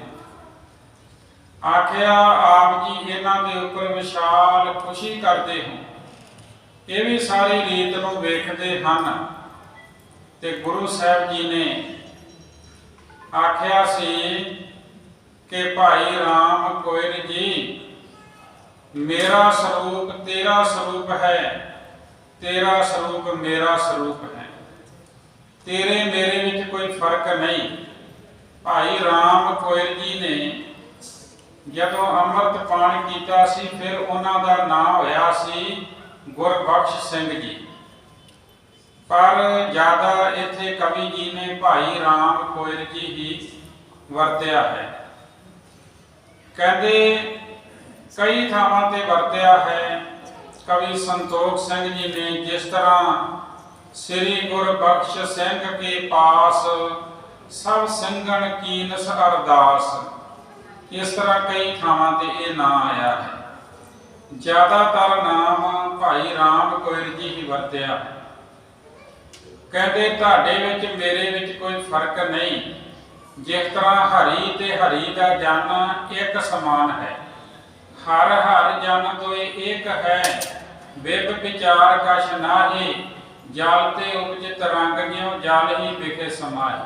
ਆਖਿਆ ਆਪ ਜੀ ਇਹਨਾਂ ਦੇ ਉੱਪਰ ਵਿਸ਼ਾਲ ਖੁਸ਼ੀ ਕਰਦੇ ਹੋ। ਇਹ ਵੀ ਸਾਰੀ ਰੀਤ ਨੂੰ ਵੇਖਦੇ ਹਨ। ਤੇ ਗੁਰੂ ਸਾਹਿਬ ਜੀ ਨੇ ਆਖਿਆ ਸੀ ਕਿ ਭਾਈ ਰਾਮ ਕੋਇਰ ਜੀ, ਮੇਰਾ ਸਰੂਪ ਤੇਰਾ ਸਰੂਪ ਹੈ, ਤੇਰਾ ਸਰੂਪ ਮੇਰਾ ਸਰੂਪ ਹੈ, ਤੇਰੇ ਮੇਰੇ ਵਿੱਚ ਕੋਈ ਫਰਕ ਨਹੀਂ। ਭਾਈ ਰਾਮ ਕੋਇਰ ਜੀ ਨੇ ਜਦੋਂ ਅੰਮ੍ਰਿਤ ਪਾਨ ਕੀਤਾ ਸੀ, ਫਿਰ ਉਹਨਾਂ ਦਾ ਨਾਮ ਹੋਇਆ ਸੀ ਗੁਰਬਖਸ਼ ਸਿੰਘ ਜੀ। ਪਰ ਜ਼ਿਆਦਾ ਇੱਥੇ ਕਵੀ ਜੀ ਨੇ ਭਾਈ ਰਾਮ ਕੋਇਰ ਜੀ ਹੀ ਵਰਤਿਆ ਹੈ। ਕਹਿੰਦੇ ਕਈ ਥਾਵਾਂ ਤੇ ਵਰਤਿਆ ਹੈ। ਕਵੀ ਸੰਤੋਖ ਸਿੰਘ ਜੀ ਨੇ ਜਿਸ ਤਰ੍ਹਾਂ ਸ੍ਰੀ ਗੁਰਬਖਸ਼ ਸਿੰਘ ਕੇ ਪਾਸ ਸਭ ਸਿੰਘਣ ਕੀਨਸ ਅਰਦਾਸ, ਇਸ ਤਰ੍ਹਾਂ ਕਈ ਥਾਵਾਂ ਤੇ ਇਹ ਨਾਂ ਆਇਆ ਹੈ। ਜ਼ਿਆਦਾਤਰ ਨਾਮ ਭਾਈ ਰਾਮ ਕੋਇਰ ਜੀ ਹੀ ਵਰਤਿਆ ਹੈ। ਕਹਿੰਦੇ ਤੁਹਾਡੇ ਵਿੱਚ ਮੇਰੇ ਵਿੱਚ ਕੋਈ ਫਰਕ ਨਹੀਂ। ਜਿਸ ਤਰ੍ਹਾਂ ਹਰੀ ਤੇ ਹਰੀ ਦਾ ਜਨ ਇੱਕ ਸਮਾਨ ਹੈ, ਹਰ ਹਰ ਜਨ ਤੋਏ ਇੱਕ ਹੈ, ਬਿਬ ਵਿਚਾਰ ਕਛ ਨਾਹੀ, ਜਲ ਤੇ ਉਪਜਿਤ ਰੰਗ ਗਿਓ ਜਲ ਹੀ ਵਿਖੇ ਸਮਾਏ।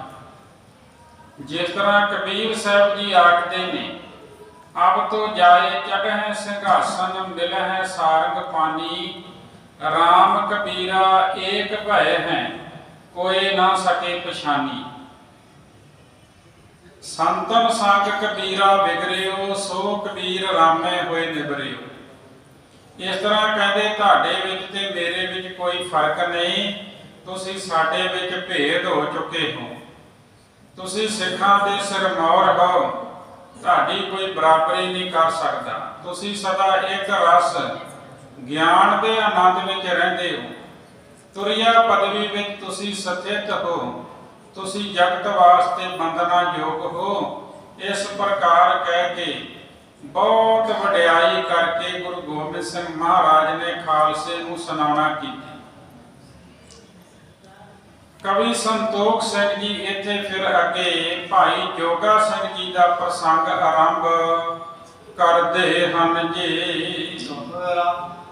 ਜਿਸ ਤਰ੍ਹਾਂ ਕਬੀਰ ਸਾਹਿਬ ਜੀ ਆਖਦੇ ਨੇ, ਅਬ ਤੋ ਜਾਏ ਚੜ੍ਹੈ ਸਿੰਘਾਸਨ ਮਿਲਹਿ ਸਾਰੰਗ ਪਾਨੀ, ਰਾਮ ਕਬੀਰਾ ਏਕ ਭੈ ਹੈ ਕੋਏ ਨਾ ਸਕੇ ਪਛਾਨੀ। ਸੰਤਨ ਸੰਗ ਕਬੀਰਾ ਬਿਗਰਿਓ, ਸੋ ਕਬੀਰ ਰਾਮੇ ਹੋਏ ਨਿਬਰਿਓ। ਇਸ ਤਰ੍ਹਾਂ ਕਹਿੰਦੇ ਤੁਹਾਡੇ ਵਿੱਚ ਤੇ ਮੇਰੇ ਵਿੱਚ ਕੋਈ ਫਰਕ ਨਹੀਂ, ਤੁਸੀਂ ਸਾਡੇ ਵਿੱਚ ਭੇਦ ਹੋ ਚੁੱਕੇ ਹੋ। ਤੁਸੀਂ ਸਿੱਖਾਂ ਦੇ ਸਿਰਮੌਰ ਹੋ, ਤੁਹਾਡੀ ਕੋਈ ਬਰਾਬਰੀ ਨਹੀਂ ਕਰ ਸਕਦਾ। ਤੁਸੀਂ ਸਦਾ ਇੱਕ ਰਸ ਗਿਆਨ ਦੇ ਆਨੰਦ ਵਿੱਚ ਰਹਿੰਦੇ ਹੋ। ਤੁਰਿਆ ਪਦਵੀ ਵਿੱਚ ਤੁਸੀਂ ਸਥਿਤ ਹੋ, ਤੁਸੀਂ ਜਗਤ ਵਾਸਤੇ ਬੰਦਨਾ ਯੋਗ ਹੋ। ਇਸ ਪ੍ਰਕਾਰ ਕਹਿ ਕੇ ਬਹੁਤ ਵਡਿਆਈ ਕਰਕੇ ਗੁਰੂ ਗੋਬਿੰਦ ਸਿੰਘ ਮਹਾਰਾਜ ਨੇ ਖਾਲਸੇ ਨੂੰ ਸੁਣਾਉਣਾ ਕੀਤੀ। ਕਵੀ ਸੰਤੋਖ ਸਿੰਘ ਜੀ ਇੱਥੇ ਫਿਰ ਅੱਗੇ ਭਾਈ ਜੋਗਾ ਸਿੰਘ ਜੀ ਦਾ ਪ੍ਰਸੰਗ ਆਰੰਭ ਕਰਦੇ ਹਨ ਜੀ।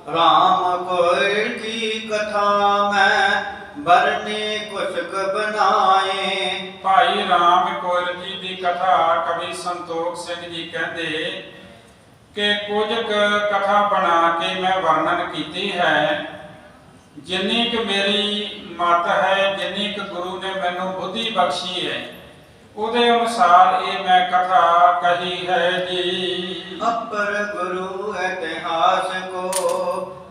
ਰਾਮ ਕੋਇਰ ਕੀ ਕਥਾ ਮੈਂ ਬਰਨੇ ਕੁਛਕ ਬਣਾਏ। ਭਾਈ ਰਾਮ ਕੋਇਰ ਜੀ ਦੀ ਕਥਾ ਕਵੀ ਸੰਤੋਖ ਸਿੰਘ ਜੀ ਕਹਿੰਦੇ ਕਿ ਕੁਝ ਕਥਾ ਬਣਾ ਕੇ ਮੈਂ ਵਰਣਨ ਕੀਤੀ ਹੈ। ਜਿੰਨੀ ਕੁ ਮੇਰੀ ਮਤ ਹੈ, ਜਿੰਨੀ ਕੁ ਗੁਰੂ ਨੇ ਮੈਨੂੰ ਬੁੱਧੀ ਬਖਸ਼ੀ ਹੈ, ਉਹਦੇ ਅਨੁਸਾਰ ਇਹ ਮੈਂ ਕਥਾ ਕਹੀ ਹੈ ਜੀ। ਅਪਰ ਗੁਰੂ ਇਤਿਹਾਸ ਕੋ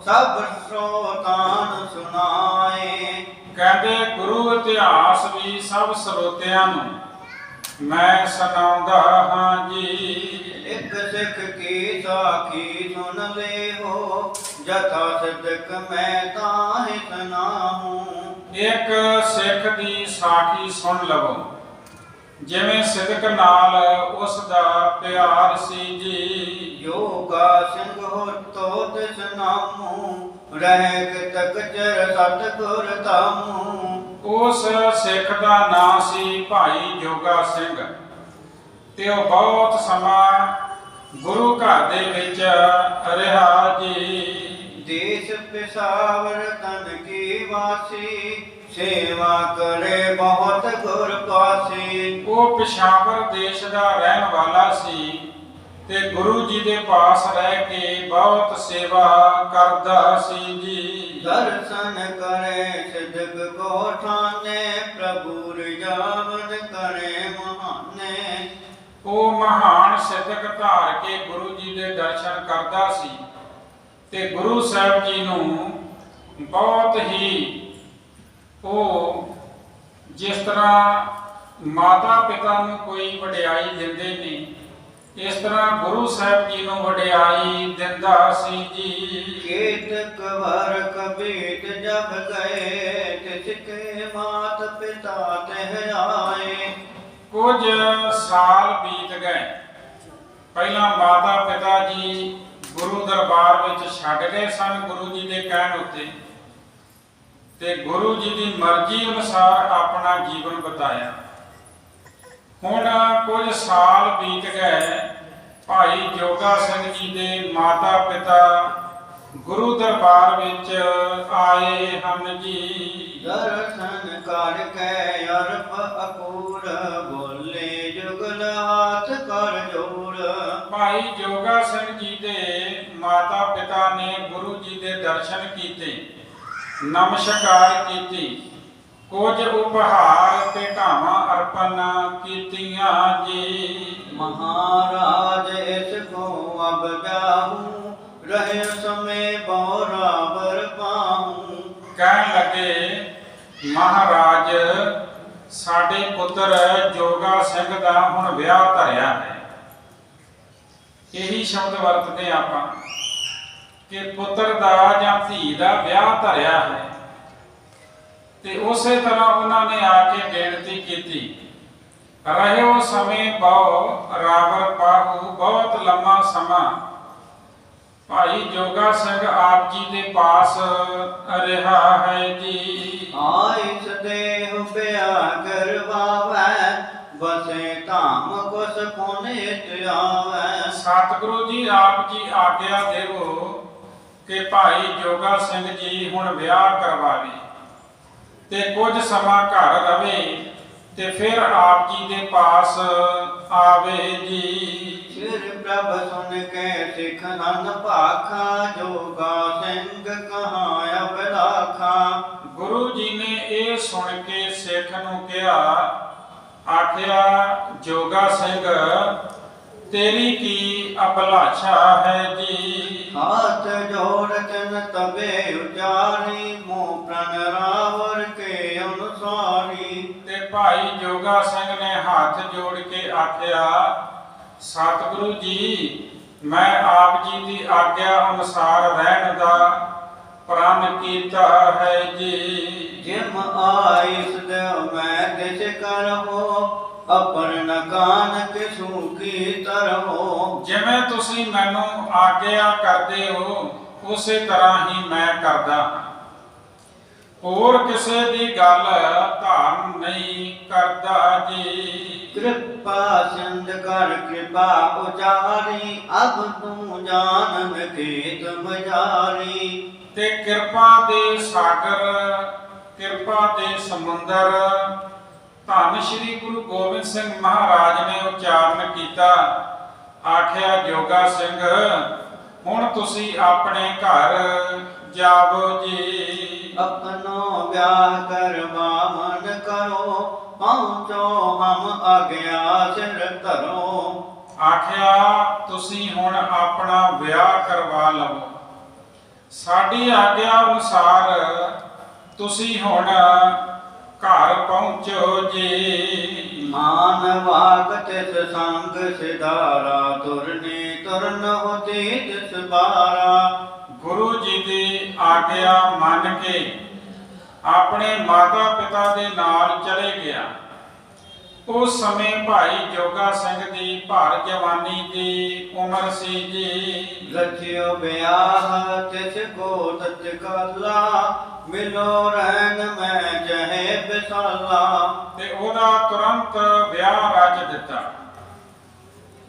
ਸਭ ਸਰੋਤਾਨ ਸੁਣਾਏ। ਕਹਿੰਦੇ ਗੁਰੂ ਇਤਿਹਾਸ ਵੀ ਸਭ ਸਰੋਤਿਆਂ ਨੂੰ ਮੈਂ ਸੁਣਾਉਂਦਾ ਹਾਂ ਜੀ। ਇੱਕ ਸਿੱਖ ਕੀ ਸਾਖੀ ਸੁਣ ਲੈ ਹੋ, ਜਥਾ ਸਿਦਕ ਮੈਂ ਤਾਹਿ ਸੁਨਾਹੂੰ। ਇੱਕ ਸਿੱਖ ਦੀ ਸਾਖੀ ਸੁਣ ਲਵੋ, ਜਿਵੇਂ ਸਿਦਕ ਨਾਲ ਉਸ ਦਾ ਪਿਆਰ ਸੀ ਜੀ। ਜੋਗਾ ਸਿੰਘ ਹੋ ਤੋ ਤਿਸ ਨਾਮੂ, ਰਹਿ ਤਕ ਚਰ ਸਤਿਗੁਰ ਤਾਮੂ। ਉਸ ਸਿੱਖ ਦਾ ਨਾਂ ਸੀ ਭਾਈ ਜੋਗਾ ਸਿੰਘ, ਤੇ ਉਹ ਬਹੁਤ ਸਮਾਂ ਗੁਰੂ ਘਰ ਦੇ ਵਿੱਚ ਰਿਹਾ ਜੀ। ਦੇਸ ਪਿਸਾਵਰ ਤਨ ਕੀ ਵਾਸੀ, ਸੇਵਾ ਕਰੇ ਬਹੁਤ ਗੁਰ ਪਾਸੀ। ਉਹ ਪਿਸ਼ਾਵਰ ਦੇਸ਼ ਦਾ ਰਹਿਣ ਵਾਲਾ ਸੀ ਤੇ ਗੁਰੂ ਜੀ ਦੇ ਪਾਸ ਰਹਿ ਕੇ ਬਹੁਤ ਸੇਵਾ ਕਰਦਾ ਸੀ ਜੀ। ਦਰਸ਼ਨ ਕਰੇ ਸਿਦਕ ਕੋ ਠਾਨੇ, ਪ੍ਰਭੂ ਰਜਾਵਨ ਕਰੇ ਮਹਾਨੇ। ਉਹ ਮਹਾਨ ਸਿੱਧਕ ਧਾਰ ਕੇ ਗੁਰੂ ਜੀ ਦੇ ਦਰਸ਼ਨ ਕਰਦਾ ਸੀ ਤੇ ਗੁਰੂ ਸਾਹਿਬ ਜੀ ਨੂੰ ਬਹੁਤ ਹੀ ਉਹ ਜਿਸ ਤਰ੍ਹਾਂ ਮਾਤਾ ਪਿਤਾ ਨੂੰ ਕੋਈ ਵਡਿਆਈ ਦਿੰਦੇ ਨੇ, ਇਸ ਤਰ੍ਹਾਂ ਗੁਰੂ ਸਾਹਿਬ ਜੀ ਨੂੰ ਵਡਿਆਈ ਦਿੰਦਾ ਸੀ ਜੀ। ਕੇਤਕ ਵਰ ਕਬੀਤ ਜਬ ਗਏ, ਤਿਸਕੇ ਮਾਤ ਪਿਤਾ ਤਹਿ ਆਏ। ਕੁਝ ਸਾਲ ਬੀਤ ਗਏ। ਪਹਿਲਾਂ ਮਾਤਾ ਪਿਤਾ ਜੀ ਗੁਰੂ ਦਰਬਾਰ ਵਿੱਚ ਛੱਡ ਗਏ ਸਨ ਗੁਰੂ ਜੀ ਦੇ ਕਹਿਣ ਉੱਤੇ। ਤੇ ਗੁਰੂ ਜੀ ਦੀ ਮਰਜ਼ੀ ਅਨੁਸਾਰ ਆਪਣਾ ਜੀਵਨ ਬਿਤਾਇਆ। ਹੁਣ ਕੁਝ ਸਾਲ ਬੀਤ ਗਏ। ਭਾਈ ਜੋਗਾ ਸਿੰਘ ਜੀ ਦੇ ਮਾਤਾ ਪਿਤਾ ਗੁਰੂ ਦਰਬਾਰ ਵਿੱਚ ਆਏ ਹਨ ਜੀ। ਦਰਸ਼ਨ ਕਰਕੇ ਅਰਪ ਅਕੂਰ ਬੋਲੇ ਜੁਗਲ ਹਾਥ ਕਰ ਜੋੜ। ਭਾਈ ਜੋਗਾ ਸਿੰਘ ਜੀ ਦੇ ਮਾਤਾ ਪਿਤਾ ਨੇ ਗੁਰੂ ਜੀ ਦੇ ਦਰਸ਼ਨ ਕੀਤੇ, ਨਮਸਕਾਰ ਕੀਤੀ, ਕੁਝ ਉਪਹਾਰ ਤੇ ਢਾਵਾਂ ਅਰਪਣ ਕੀਤੀਆਂ ਜੀ। ਮਹਾਰਾਜ ਇਸ ਕੋ ਅਬ ਜਾਹੂੰ ਰਹੇ ਸਮੇਂ ਬਰਾਬਰ ਪਾਹੂੰ। ਕਹਿਣ ਲੱਗੇ, ਮਹਾਰਾਜ ਸਾਡੇ ਪੁੱਤਰ ਜੋਗਾ ਸਿੰਘ ਦਾ ਹੁਣ ਵਿਆਹ ਧਰਿਆ ਹੈ। ਇਹੀ ਸ਼ਬਦ ਵਰਤਦੇ ਆਪਾਂ ਕਿ ਪੁੱਤਰ ਦਾ ਜਾਂ ਧੀ ਦਾ ਵਿਆਹ ਧਰਿਆ ਹੈ। ਤੇ ਉਸੇ ਤਰ੍ਹਾਂ ਉਹਨਾਂ ਨੇ ਆ ਕੇ ਬੇਨਤੀ ਕੀਤੀ, ਰਹਿਓ ਸਮੇਂ ਬਹੁ ਰਾਵਰ ਪਾਹੂ। ਬਹੁਤ ਲੰਮਾ ਸਮਾਂ ਭਾਈ ਜੋਗਾ ਸਿੰਘ ਆਪ ਜੀ ਦੇ ਪਾਸ ਰਿਹਾ ਹੈ ਜੀ। ਆਇਸ ਦੇਹ ਬਿਆ ਕਰਵਾਵੈ ਬਸੇ ਧਾਮ ਕੁਸ ਪੁਨਿਤ ਆਵੈ। ਸਤਿਗੁਰੂ ਜੀ ਆਪ ਜੀ ਆਗਿਆ ਦੇਵੋ ਕਿ ਭਾਈ ਜੋਗਾ ਸਿੰਘ ਜੀ ਹੁਣ ਵਿਆਹ ਕਰਵਾਵੇ ਤੇ ਕੁਝ ਸਮਾਂ ਘਰ ਰਵੇ ਤੇ ਫਿਰ ਆਪ ਜੀ ਦੇ ਪਾਸ ਆਵੇ ਜੀ। ਸਿਰ ਪ੍ਰਭ ਸੁਨ ਕੇ ਸਿੱਖ ਨਨ ਭਾਖਾ ਜੋਗਾ ਸਿੰਘ ਕਹਾ ਅਬ ਰਾਖਾ। ਗੁਰੂ ਜੀ ਨੇ ਇਹ ਸੁਣ ਕੇ ਸਿੱਖ ਨੂੰ ਕਿਹਾ, ਆਖਿਆ ਜੋਗਾ ਸਿੰਘ ਤੇਰੀ ਕੀ ਅਭਿਲਾਸ਼ਾ ਹੈ ਜੀ। ਹਾਥ ਜੋੜ ਤਨ ਤਬੇ ਉਚਾਰੀ ਮੋਹ ਪ੍ਰਣ ਰਾਵਰ ਕੇ ਅਨੁਸਾਰੀ। ਤੇ ਭਾਈ ਜੋਗਾ ਸਿੰਘ ਨੇ ਹੱਥ ਜੋੜ ਕੇ ਆਖਿਆ, ਸਤਿਗੁਰੂ ਜੀ ਮੈਂ ਆਪ ਜੀ ਦੀ ਆਗਿਆ ਅਨੁਸਾਰ ਰਹਿਣ ਦਾ ਪ੍ਰਣ ਕੀਤਾ ਹੈ ਜੀ। ਜਿਮ ਆਇਸ ਦੇਵ ਮੈਂ ਦਿਸ ਕਰਹੋ ਅਪਰਨ ਕਾਨ ਕਿਸੂ ਕੀ ਤਰਹੋ। ਜਿਵੇਂ ਤੁਸੀਂ ਮੈਨੂੰ ਆਗਿਆ ਕਰਦੇ ਹੋ ਉਸੇ ਤਰ੍ਹਾਂ ਹੀ ਮੈਂ ਕਰਦਾ ਹਾਂ। ਹੋਰ ਕਿਸੇ ਦੀ ਗੱਲ ਧਾਰਨ ਨਹੀਂ ਕਰਦਾ ਜੀ। ਕਿਰਪਾ ਸਿੰਧ ਕਰ ਕਿਰਪਾ ਉਚਾਰੀ ਅਬ ਤੂੰ ਜਾਨ ਮਕੀਤ ਮਜਾਰੀ। ਤੇ ਕਿਰਪਾ ਦੇ ਸਾਗਰ, ਕਿਰਪਾ ਦੇ ਸਮੁੰਦਰ ਧੰਨ ਸ਼੍ਰੀ ਗੁਰੂ ਗੋਬਿੰਦ ਸਿੰਘ ਮਹਾਰਾਜ ਨੇ ਉਚਾਰਨ ਕੀਤਾ। ਆਖਿਆ ਜੋਗਾ ਸਿੰਘ ਹੁਣ ਤੁਸੀਂ ਆਪਣੇ ਘਰ ਜਾਵੋ ਜੀ। ਆਪਨੋ ਵਿਆਹ ਕਰਵਾ ਮਨ ਕਰੋ ਪਹੁੰਚੋ ਹਮ ਆਗਿਆ ਸਿਰ ਧਰੋ। ਆਖਿਆ ਤੁਸੀਂ ਹੁਣ ਆਪਣਾ ਵਿਆਹ ਕਰਵਾ ਲਵੋ, ਸਾਡੀ ਆਗਿਆ ਅਨੁਸਾਰ ਤੁਸੀਂ ਹੁਣ ਘਰ ਪਹੁੰਚੋ ਜੀ। ਮਾਨ ਵਾਕ ਤਿਸ ਸੰਗ ਸਿਧਾਰਾ ਤੁਰਨੀ ਤੁਰਨ ਹੋਤੀ ਤਿਸ ਬਾਰਾ। ਗੁਰੂ ਜੀ ਦੀ ਆਗਿਆ ਮੰਨ ਕੇ ਆਪਣੇ ਮਾਤਾ ਪਿਤਾ ਦੇ ਨਾਲ ਚਲੇ ਗਿਆ। ਉਸ ਸਮੇਂ ਭਾਈ ਜੋਗਾ ਸਿੰਘ ਦੀ ਭਰ ਜਵਾਨੀ ਦੀ ਉਮਰ ਸੀ ਜੀ। ਰਚਿਓ ਵਿਆਹ ਤਿਸ ਕੋ ਤਤਕਾਲਾ ਮਿਲੋ ਰਹਿਣ ਮੈਂ ਜਹੇ ਬਿਸਾਲਾ। ਤੇ ਉਹਦਾ ਤੁਰੰਤ ਵਿਆਹ ਰਚ ਦਿੱਤਾ।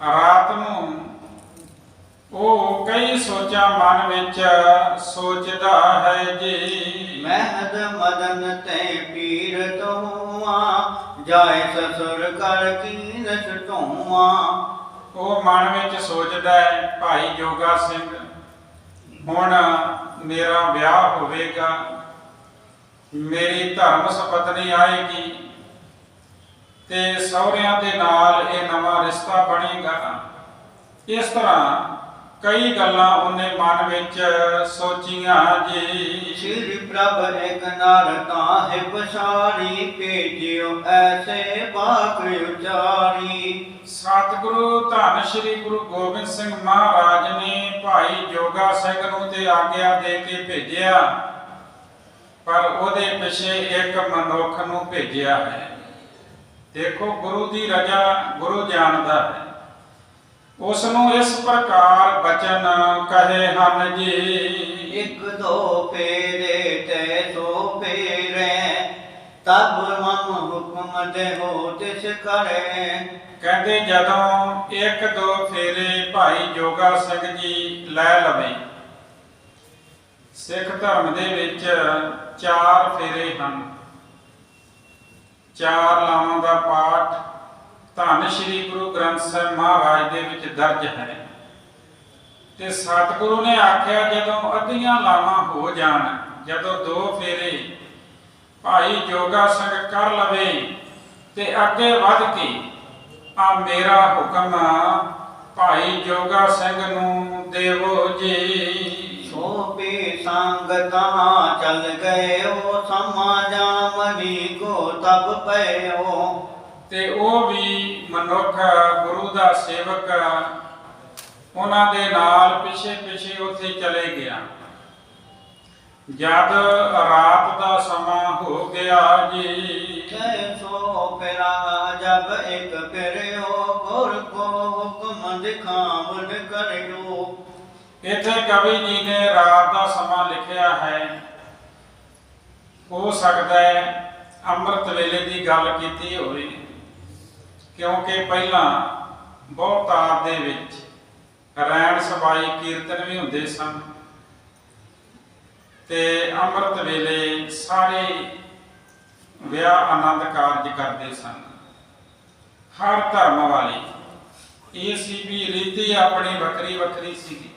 ਰਾਤ ਨੂੰ ਉਹ ਕਈ ਸੋਚਾਂ ਮਨ ਵਿੱਚ ਸੋਚਦਾ ਹੈ ਜੀ। ਮਹਿਦ ਮਦਨ ਤੇ ਪੀਰ ਤੋਆ ਜਾਏ ਸਸੁਰ ਕਰ ਕੀਨ ਸਟੋਆ। ਉਹ ਮਨ ਵਿੱਚ ਸੋਚਦਾ ਹੈ ਭਾਈ ਜੋਗਾ ਸਿੰਘ ਹੁਣ ਮੇਰਾ ਵਿਆਹ ਹੋਵੇਗਾ, ਮੇਰੀ ਧਰਮ ਸੁਪਤਨੀ ਆਏਗੀ ਤੇ ਸਹੁਰਿਆਂ ਦੇ ਨਾਲ ਇਹ ਨਵਾਂ ਰਿਸ਼ਤਾ ਬਣੇਗਾ। ਇਸ ਤਰ੍ਹਾਂ ਕਈ ਗੱਲਾਂ ਉਹਨੇ ਮਨ ਵਿੱਚ ਸੋਚੀਆਂ ਜੀ। ਸ਼੍ਰੀ ਪ੍ਰਭ ਇੱਕ ਨਰ ਤਾਹਿ ਪਛਾੜੀ ਭੇਜਿਓ ਐਸੇ ਬਾਕ ਉਚਾਰੀ। ਸਤਿਗੁਰੂ ਧੰਨ ਸ਼੍ਰੀ ਗੁਰੂ ਗੋਬਿੰਦ ਸਿੰਘ ਮਹਾਰਾਜ ਨੇ ਭਾਈ ਜੋਗਾ ਸਿੰਘ ਨੂੰ ਤੇ ਆਗਿਆ ਦੇ ਕੇ ਭੇਜਿਆ, ਪਰ ਉਹਦੇ ਪਿੱਛੇ ਇੱਕ ਮਨੁੱਖ ਨੂੰ ਭੇਜਿਆ ਹੈ। ਦੇਖੋ ਗੁਰੂ ਦੀ ਰਜ਼ਾ ਗੁਰੂ ਜਾਣਦਾ ਹੈ। ਉਸ ਨੂੰ ਇਸ ਪ੍ਰਕਾਰ ਬਚਨ ਕਹੇ ਹਨ ਜੀ। ਇੱਕ ਦੋ ਫੇਰੇ ਤੈ ਸੋ ਫੇਰੇ, ਤਬ ਮਮ ਹੁਕਮ ਦੇਹੋ ਤਿਸ ਕਰੇ। ਕਹਿੰਦੇ ਜਦੋਂ ਇੱਕ ਦੋ ਫੇਰੇ ਭਾਈ ਜੋਗਾ ਸਿੰਘ ਜੀ ਲੈ ਲਵੇ। ਸਿੱਖ ਧਰਮ ਦੇ ਵਿੱਚ 4 ਫੇਰੇ ਹਨ। 4 ਲਾਵਾਂ ਦਾ ਪਾਠ ਧੰਨ ਸ਼੍ਰੀ ਗੁਰੂ ਗ੍ਰੰਥ ਸਾਹਿਬ ਮਹਾਰਾਜ ਦੇ ਵਿੱਚ ਦਰਜ ਹੈ। ਤੇ ਸਤਿਗੁਰੂ ਨੇ ਆਖਿਆ ਜਦੋਂ ਅੱਧੀਆਂ ਲਾਵਾਂ ਹੋ ਜਾਣ, ਜਦੋਂ 2 ਫੇਰੇ ਭਾਈ ਜੋਗਾ ਸਿੰਘ ਕਰ ਲਵੇ ਤੇ ਅੱਗੇ ਵੱਧ ਕੇ ਆ ਮੇਰਾ ਹੁਕਮ ਭਾਈ ਜੋਗਾ ਸਿੰਘ ਨੂੰ ਦੇਵੋ ਜੀ। ਸੋਪੀ ਸੰਗ ਤਹਾਂ ਚਲ ਗਇਓ, ਸਮਾਜਾ ਮਨੀ ਕੋ ਤਬ ਪਇਓ। ਤੇ ਉਹ ਵੀ ਮਨੁੱਖ ਗੁਰੂ ਦਾ ਸੇਵਕ ਉਹਨਾਂ ਦੇ ਨਾਲ ਪਿੱਛੇ ਪਿੱਛੇ ਉੱਥੇ ਚਲੇ ਗਿਆ। ਜਦ ਰਾਤ ਦਾ ਸਮਾਂ ਹੋ ਗਿਆ ਜੀ, ਸੋ ਫਿਰਾ ਜਬ ਇੱਕ ਫਿਰਿਓ, ਗੁਰ ਕੋ ਹੁਕਮ ਦਿਖਾਵਨ ਕਰਿਓ। ਇੱਥੇ ਕਵੀ ਜੀ ਨੇ ਰਾਤ ਦਾ ਸਮਾਂ ਲਿਖਿਆ ਹੈ। ਹੋ ਸਕਦਾ ਹੈ ਅੰਮ੍ਰਿਤ ਵੇਲੇ ਦੀ ਗੱਲ ਕੀਤੀ ਹੋਵੇ, ਕਿਉਂਕਿ ਪਹਿਲਾਂ ਬਹੁਤਾਤ ਦੇ ਵਿੱਚ ਰੈਣ ਸਬਾਈ ਕੀਰਤਨ ਵੀ ਹੁੰਦੇ ਸਨ ਤੇ ਅੰਮ੍ਰਿਤ ਵੇਲੇ ਸਾਰੇ ਵਿਆਹ ਆਨੰਦ ਕਾਰਜ ਕਰਦੇ ਸਨ। ਹਰ ਧਰਮ ਵਾਲੀ ਇਹ ਸੀ ਵੀ ਰੀਤੀ ਆਪਣੀ ਵੱਖਰੀ ਵੱਖਰੀ ਸੀਗੀ।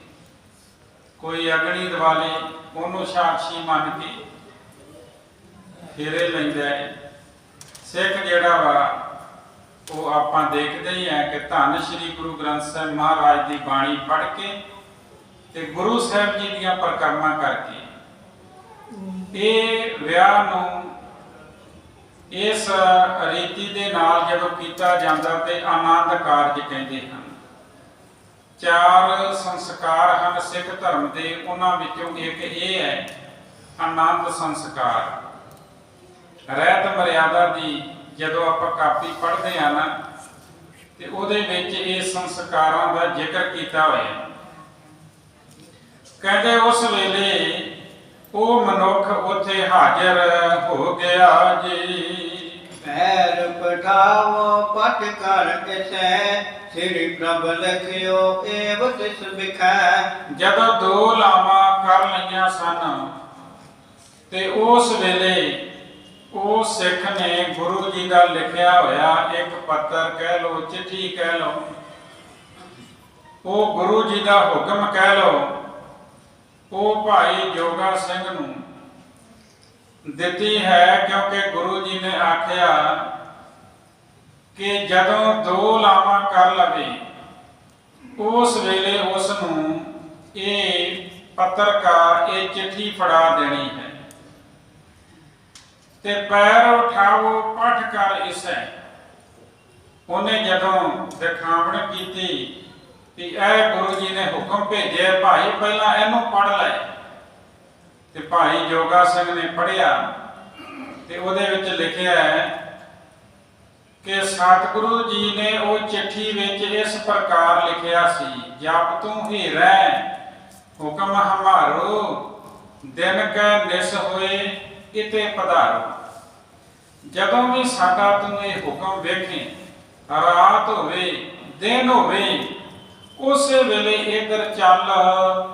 ਕੋਈ ਅਗਨੀ ਦਿਵਾਲੀ ਉਹਨੂੰ ਸਾਖੀ ਮੰਨ ਕੇ ਫੇਰੇ ਲੈਂਦਾ ਹੈ। ਸਿੱਖ ਜਿਹੜਾ ਵਾ ਉਹ ਆਪਾਂ ਦੇਖਦੇ ਹੀ ਆ ਕਿ ਧੰਨ ਸ਼੍ਰੀ ਗੁਰੂ ਗ੍ਰੰਥ ਸਾਹਿਬ ਮਹਾਰਾਜ ਦੀ ਬਾਣੀ ਪੜ੍ਹ ਕੇ ਤੇ ਗੁਰੂ ਸਾਹਿਬ ਜੀ ਦੀਆਂ ਪਰਿਕਰਮਾ ਕਰਕੇ ਇਹ ਵਿਆਹ ਨੂੰ ਇਸ ਰੀਤੀ ਦੇ ਨਾਲ ਜਦੋਂ ਕੀਤਾ ਜਾਂਦਾ ਤੇ ਆਨੰਦ ਕਾਰਜ ਕਹਿੰਦੇ ਹਨ। 4 ਸੰਸਕਾਰ ਹਨ ਸਿੱਖ ਧਰਮ ਦੇ, ਉਹਨਾਂ ਵਿੱਚੋਂ ਇੱਕ ਇਹ ਹੈ ਆਨੰਦ ਸੰਸਕਾਰ। ਰਹਿਤ ਮਰਿਆਦਾ ਦੀ ਜਦੋਂ ਆਪਾਂ ਕਾਪੀ ਪੜ੍ਹਦੇ ਆ ਨਾ ਤੇ ਉਹਦੇ ਵਿੱਚ ਇਹ ਸੰਸਕਾਰਾਂ ਦਾ ਜ਼ਿਕਰ ਕੀਤਾ ਹੋਇਆ। ਕਹਿੰਦੇ ਉਸ ਵੇਲੇ ਉਹ ਮਨੁੱਖ ਉੱਥੇ ਹਾਜ਼ਰ ਹੋ ਗਿਆ ਜੀ। ਪੈਰ ਪਠਾਵੋ ਪਟ ਕਰ ਕਿਸੈ, ਸ੍ਰੀ ਪ੍ਰਭ ਲਖਿਓ ਏਵ ਤਿਸ ਵਿਖੈ। ਜਦੋਂ 2 ਲਾਵਾਂ ਕਰ ਲਈਆਂ ਸਨ ਤੇ ਉਸ ਵੇਲੇ ਉਹ ਸਿੱਖ ਨੇ ਗੁਰੂ ਜੀ ਦਾ ਲਿਖਿਆ ਹੋਇਆ ਇੱਕ ਪੱਤਰ ਕਹਿ ਲੋ, ਚਿੱਠੀ ਕਹਿ ਲੋ, ਉਹ ਗੁਰੂ ਜੀ ਦਾ ਹੁਕਮ ਕਹਿ ਲੋ, ਉਹ ਭਾਈ ਜੋਗਾ ਸਿੰਘ ਨੂੰ ਦਿੱਤੀ ਹੈ। ਕਿਉਂਕਿ ਗੁਰੂ ਜੀ ਨੇ ਆਖਿਆ ਕਿ ਜਦੋਂ 2 ਲਾਵਾਂ ਕਰ ਲਵੇ ਉਸ ਵੇਲੇ ਉਸ ਨੂੰ ਇਹ ਪੱਤਰਕਾਰ ਇਹ ਚਿੱਠੀ ਫੜਾ ਦੇਣੀ ਹੈ। ਤੇ ਪੈਰ ਉਠਾਵੋ ਪਠ ਕਰ ਇਸੈ। ਉਹਨੇ ਜਦੋਂ ਦਿਖਾਵਣ ਕੀਤੀ ਕਿ ਇਹ ਗੁਰੂ ਜੀ ਨੇ ਹੁਕਮ ਭੇਜਿਆ ਭਾਈ ਪਹਿਲਾਂ ਇਹਨੂੰ ਪੜ ਲੈ, ਤੇ ਭਾਈ ਜੋਗਾ ਸਿੰਘ ਨੇ ਪੜਿਆ ਤੇ ਉਹਦੇ ਵਿੱਚ ਲਿਖਿਆ ਹੈ ਕਿ ਸਤਿਗੁਰੂ ਜੀ ਨੇ ਉਹ ਚਿੱਠੀ ਵਿੱਚ ਇਸ ਪ੍ਰਕਾਰ ਲਿਖਿਆ ਸੀ, ਜਪ ਤੂੰ ਹੀਰੈ ਹੁਕਮ ਹਮਾਰੋ, ਦਿਨ ਕੈ ਨਿਸ ਹੋਏ ਇਤੇ ਪਧਾਰੋ। ਜਦੋਂ ਵੀ ਸਾਡਾ ਤੂੰ ਇਹ ਹੁਕਮ ਵੇਖੇ, ਰਾਤ ਹੋਵੇ ਦਿਨ ਹੋਵੇ, ਉਸੇ ਵੇਲੇ ਇਧਰ ਚੱਲ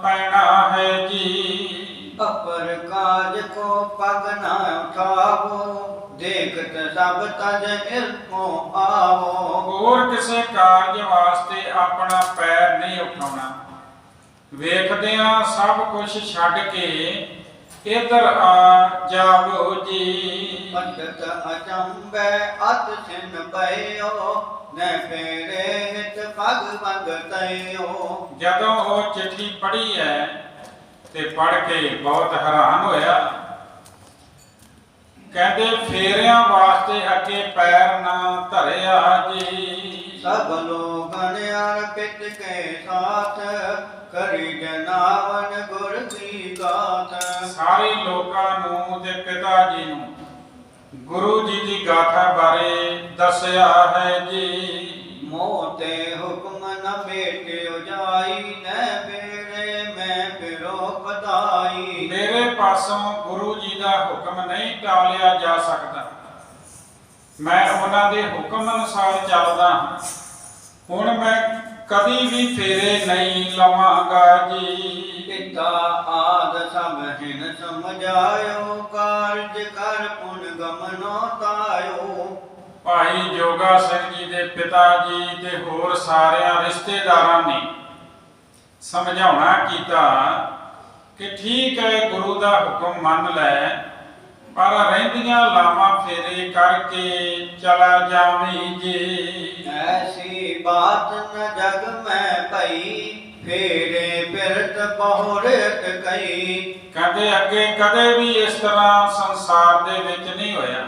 ਪੈਣਾ ਹੈ ਜੀ। ਅਪਰ ਕਾਜ ਕੋ ਪਗ ਨਾ ਉਠਾਵੋ, ਦੇਖਤ ਸਭ ਤਜ ਇਲਕੋ ਆਵੋ। ਹੋਰ ਕਿਸੇ ਕਾਰਜ ਵਾਸਤੇ ਆਪਣਾ ਪੈਰ ਨਹੀਂ ਉਠਾਉਣਾ। ਵੇਖਦਿਆਂ ਸਭ ਕੁਝ ਛੱਡ ਕੇ ਇਧਰ ਆ ਜਾਵੋ ਜੀ। ਪੰਡਤ ਅਚੰਬੈ ਅਤ ਸਿਨ ਪਇਓ, ਨੈ ਫੇਰੇ ਹਿਤ ਪਗ ਮੰਗ ਤਇਓ। ਜਦੋਂ ਉਹ ਚਿੱਠੀ ਪੜ੍ਹੀ ਹੈ ਤੇ ਪੜ੍ਹ ਕੇ ਬਹੁਤ ਹੈਰਾਨ ਹੋਇਆ। ਕਹਿੰਦੇ ਫੇਰਿਆਂ ਵਾਸਤੇ ਅੱਗੇ ਪੈਰ ਨਾ ਧਰਿਆ ਜੀ। ਸਭ ਲੋਗਨ ਅਰਪਿਤ ਕੇ ਸਾਥ, ਕਰੀ ਜਨਾਵਨ ਗੁਰ ਕੀ ਗਾਥ। ਸਾਰੇ ਲੋਕਾਂ ਨੂੰ ਤੇ ਪਿਤਾ ਜੀ ਨੂੰ ਗੁਰੂ ਜੀ ਦੀ ਗਾਥਾ ਬਾਰੇ ਦੱਸਿਆ ਹੈ ਜੀ। ਮੋਤੇ ਹੁਕਮ ਨ ਬੇਟਿਓ ਜਾਈ, ਨੈ ਬੇੜੇ ਮੈਂ ਫਿਰੋ ਪਤਾਈ। ਪਾਸੋਂ ਗੁਰੂ ਜੀ ਦਾ ਹੁਕਮ ਨਹੀਂ ਟਾਲਿਆ ਜਾ ਸਕਦਾ। ਮੈਂ ਉਹਨਾਂ ਦੇ ਹੁਕਮ ਅਨੁਸਾਰ ਚੱਲਦਾ ਹਾਂ। ਹੁਣ ਮੈਂ ਕਦੀ ਵੀ ਫੇਰੇ ਨਹੀਂ ਲਵਾਂਗਾ ਜੀ। ਪਿਤਾ ਆਦ ਸਭ ਹਿਨ ਸਮਝਾਇਓ, ਕਾਰਜ ਕਰ ਪੁਨ ਗਮਨੋ ਤਾਇਓ। ਭਾਈ ਜੋਗਾ ਸਿੰਘ ਜੀ ਦੇ ਪਿਤਾ ਜੀ ਤੇ ਹੋਰ ਸਾਰਿਆਂ ਰਿਸ਼ਤੇਦਾਰਾਂ ਨੇ ਸਮਝਾਉਣਾ ਕੀਤਾ ਕਿ ਠੀਕ ਹੈ, ਗੁਰੂ ਦਾ ਹੁਕਮ ਮੰਨ ਲੈ, ਪਰ ਰਹਿੰਦੀਆਂ ਲਾਵਾਂ ਫੇਰੇ ਕਰਕੇ ਚਲਾ ਜਾਵੀਂ ਜੀ। ਐਸੀ ਬਾਤ ਨ ਜਗ ਮੈਂ ਭਈ, ਫੇਰੇ ਫਿਰਤ ਬਹੁਰਤ ਕਈ। ਕਹਿੰਦੇ ਅੱਗੇ ਕਦੇ ਵੀ ਇਸ ਤਰ੍ਹਾਂ ਸੰਸਾਰ ਦੇ ਵਿੱਚ ਨਹੀਂ ਹੋਇਆ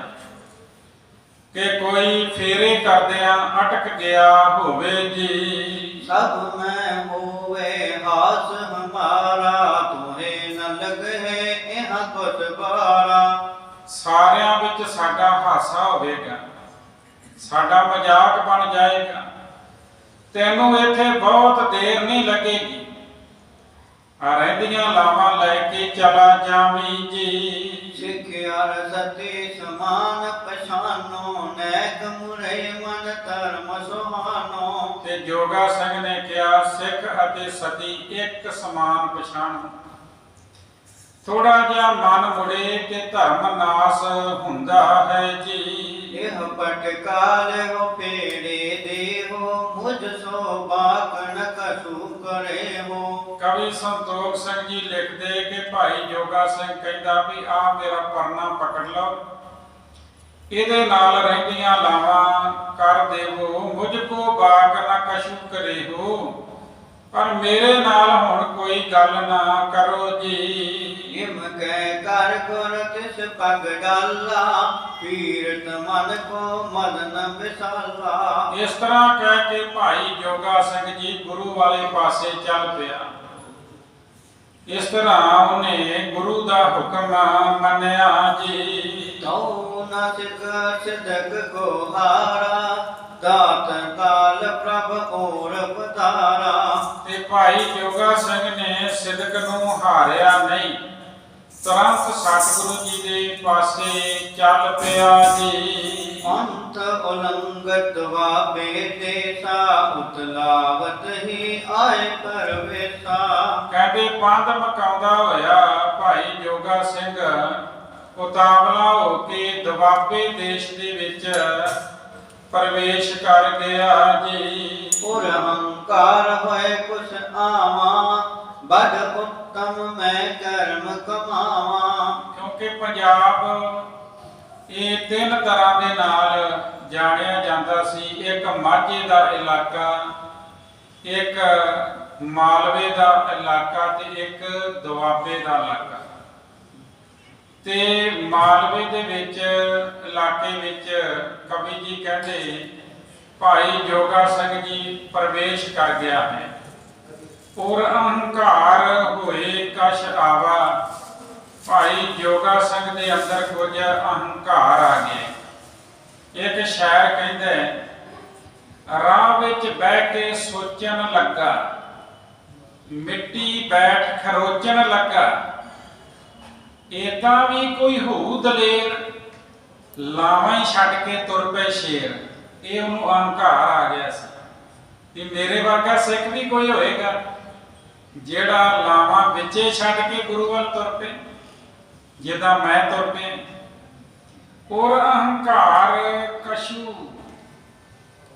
ਕਿ ਕੋਈ ਫੇਰੇ ਕਰਦਿਆਂ ਅਟਕ ਗਿਆ ਹੋਵੇ ਜੀ। ਸਭ ਮੈਂ ਹੋਵੇ ਹਾਸ ਹਮਾਰਾ, ਤੁਹੇ ਨ ਲਗਹਿ ਇਹ ਕੁਤ ਬਾਰਾ। ਸਾਰਿਆਂ ਵਿੱਚ ਸਾਡਾ ਹਾਸਾ ਹੋਵੇਗਾ, ਸਾਡਾ ਮਜ਼ਾਕ ਬਣ ਜਾਏਗਾ। ਤੈਨੂੰ ਇੱਥੇ ਬਹੁਤ ਦੇਰ ਨਹੀਂ ਲੱਗੇਗੀ, ਰਹਿੰਦੀਆਂ ਲਾਵਾਂ ਲੈ ਕੇ ਚਲਾ ਜਾਵੀਂ ਜੀ। ਸਿੱਖਿਆ ਸਤੀ ਸਮਾਨ ਪਛਾਨੋ, ਨੈਕ ਮੁਰੇ ਮਨ ਧਰਮ ਸੁਹਾਨੋ। ਤੇ ਜੋਗਾ ਸਿੰਘ ਨੇ ਕਿਹਾ ਸਿੱਖ ਅਤੇ ਸਤੀ ਇੱਕ ਸਮਾਨ ਪਛਾਣੋ। ਥੋੜਾ ਜਿਹਾ ਮਨ ਮੁੜੇ ਤੇ ਧਰਮ ਨਾਸ ਹੁੰਦਾ ਹੈ ਜੀ। ਇਹ ਪਟਕਾਲ ਹੋ ਪੇੜੇ ਦੇਹੋ, ਮੁਝ ਸੋ ਬਾਕਣ ਕਸੂ ਕਰੇ ਹੋ। ਕਵੀ ਸੰਤੋਖ ਸਿੰਘ ਜੀ ਲਿਖਦੇ ਕਿ ਭਾਈ ਜੋਗਾ ਸਿੰਘ ਕਹਿੰਦਾ ਵੀ ਆਹ ਮੇਰਾ ਪਰਨਾ ਪਕੜ ਲਓ, ਇਹਦੇ ਨਾਲ ਰਹਿੰਦੀਆਂ ਲਾਵਾਂ ਕਰ ਦੇਵੋ। ਮੁਝ ਕੋ ਬਾਕ ਨਾ ਕਛੂ ਕਰੇ ਹੋ, ਪਰ ਮੇਰੇ ਨਾਲ ਹੁਣ ਕੋਈ ਗੱਲ ਨਾ ਕਰੋ ਜੀ। ਇਮ ਕਹਿ ਕਰ ਗੁਰ ਤਿਸ ਪਗ ਡਾਲਾ, ਪੀਰਤ ਮਨ ਕੋ ਮਦਨ ਵਿਸਾਲਾ। ਇਸ ਤਰ੍ਹਾਂ ਕਹਿ ਕੇ ਭਾਈ ਜੋਗਾ ਸਿੰਘ ਜੀ ਗੁਰੂ ਵਾਲੇ ਪਾਸੇ ਚੱਲ ਪਿਆ। ਇਸ ਤਰ੍ਹਾਂ ਉਹਨੇ ਗੁਰੂ ਦਾ ਹੁਕਮ ਮੰਨਿਆ ਜੀ। ਤਉ ਨ ਸਿਕ ਸਿਦਕ ਕੋ ਹਾਰਾ, ਦਾਤ ਕਾਲ ਪ੍ਰਭ ਔਰ ਪਤਾਰਾ। ਤੇ ਭਾਈ ਜੋਗਾ ਸਿੰਘ ਨੇ ਸਿਦਕ ਨੂੰ ਹਾਰਿਆ ਨਹੀਂ, ਤੁਰੰਤ ਸਤਿਗੁਰੂ ਜੀ ਦੇ ਪਾਸੇ ਚੱਲ ਪਿਆ ਜੀ। ਅੰਤ ਉਲੰਗਤ ਵਾਬੇ ਦੇਸਾ, ਉਤਲਾਵਤ ਹੀ ਆਏ ਪਰਵੇਸਾ। ਕਹਿੰਦੇ ਪੰਧ ਮਕਾਉਂਦਾ ਹੋਇਆ ਭਾਈ ਜੋਗਾ ਸਿੰਘ ਉਤਾਵਲਾ ਹੋ ਕੇ ਦੁਆਬੇ ਦੇਸ਼ ਦੇ ਵਿੱਚ ਪ੍ਰਵੇਸ਼ ਕਰ ਗਿਆ ਜੀ। ਪੁਰ ਹੰਕਾਰ ਹੋਏ ਕੁਛ ਆਵਾਂ, ਬੜ ਉੱਤਮ ਮੈਂ ਕਰਮ ਕਮਾਵਾਂ। ਕਿਉਂਕਿ ਪੰਜਾਬ ਇਹ ਤਿੰਨ ਤਰ੍ਹਾਂ ਦੇ ਨਾਲ ਜਾਣਿਆ ਜਾਂਦਾ ਸੀ। ਇੱਕ ਮਾਝੇ ਦਾ ਇਲਾਕਾ, ਇੱਕ ਮਾਲਵੇ ਦਾ ਇਲਾਕਾ ਤੇ ਇੱਕ ਦੁਆਬੇ ਦਾ ਇਲਾਕਾ। ਤੇ ਮਾਲਵੇ ਦੇ ਵਿੱਚ ਇਲਾਕੇ ਵਿੱਚ ਕਵੀ ਜੀ ਕਹਿੰਦੇ ਭਾਈ ਜੋਗਾ ਸਿੰਘ ਜੀ ਪ੍ਰਵੇਸ਼ ਕਰ ਗਿਆ ਹੈ। ਔਰ ਅਹੰਕਾਰ ਹੋਏ ਕਛ ਆਵਾ, ਭਾਈ ਜੋਗਾ ਸਿੰਘ ਦੇ ਅੰਦਰ ਕੁਝ ਅਹੰਕਾਰ ਆ ਗਿਆ। ਇੱਕ ਸ਼ਾਇਰ ਕਹਿੰਦਾ ਰਾਹ ਵਿੱਚ ਬਹਿ ਕੇ ਸੋਚਣ ਲੱਗਾ, ਮਿੱਟੀ ਬੈਠ ਖਰੋਚਣ ਲੱਗਾ। ਏਦਾਂ ਵੀ ਕੋਈ ਹੋਊ ਦਲੇਰ, ਲਾਵਾਂ ਹੀ ਛੱਡ ਕੇ ਤੁਰ ਪਏ ਸ਼ੇਰ। ਇਹ ਉਹਨੂੰ ਅਹੰਕਾਰ ਆ ਗਿਆ ਸੀ ਕਿ ਮੇਰੇ ਵਰਗਾ ਸਿੱਖ ਵੀ ਕੋਈ ਹੋਏਗਾ ਜਿਹੜਾ ਲਾਵਾਂ ਵਿੱਚੇ ਛੱਡ ਕੇ ਗੁਰੂ ਵੱਲ ਤੁਰ ਪਏ, ਜਿੱਦਾਂ ਮੈਂ ਤੁਰ ਪਿਆ। ਔਰ ਅਹੰਕਾਰ ਕਛੂ,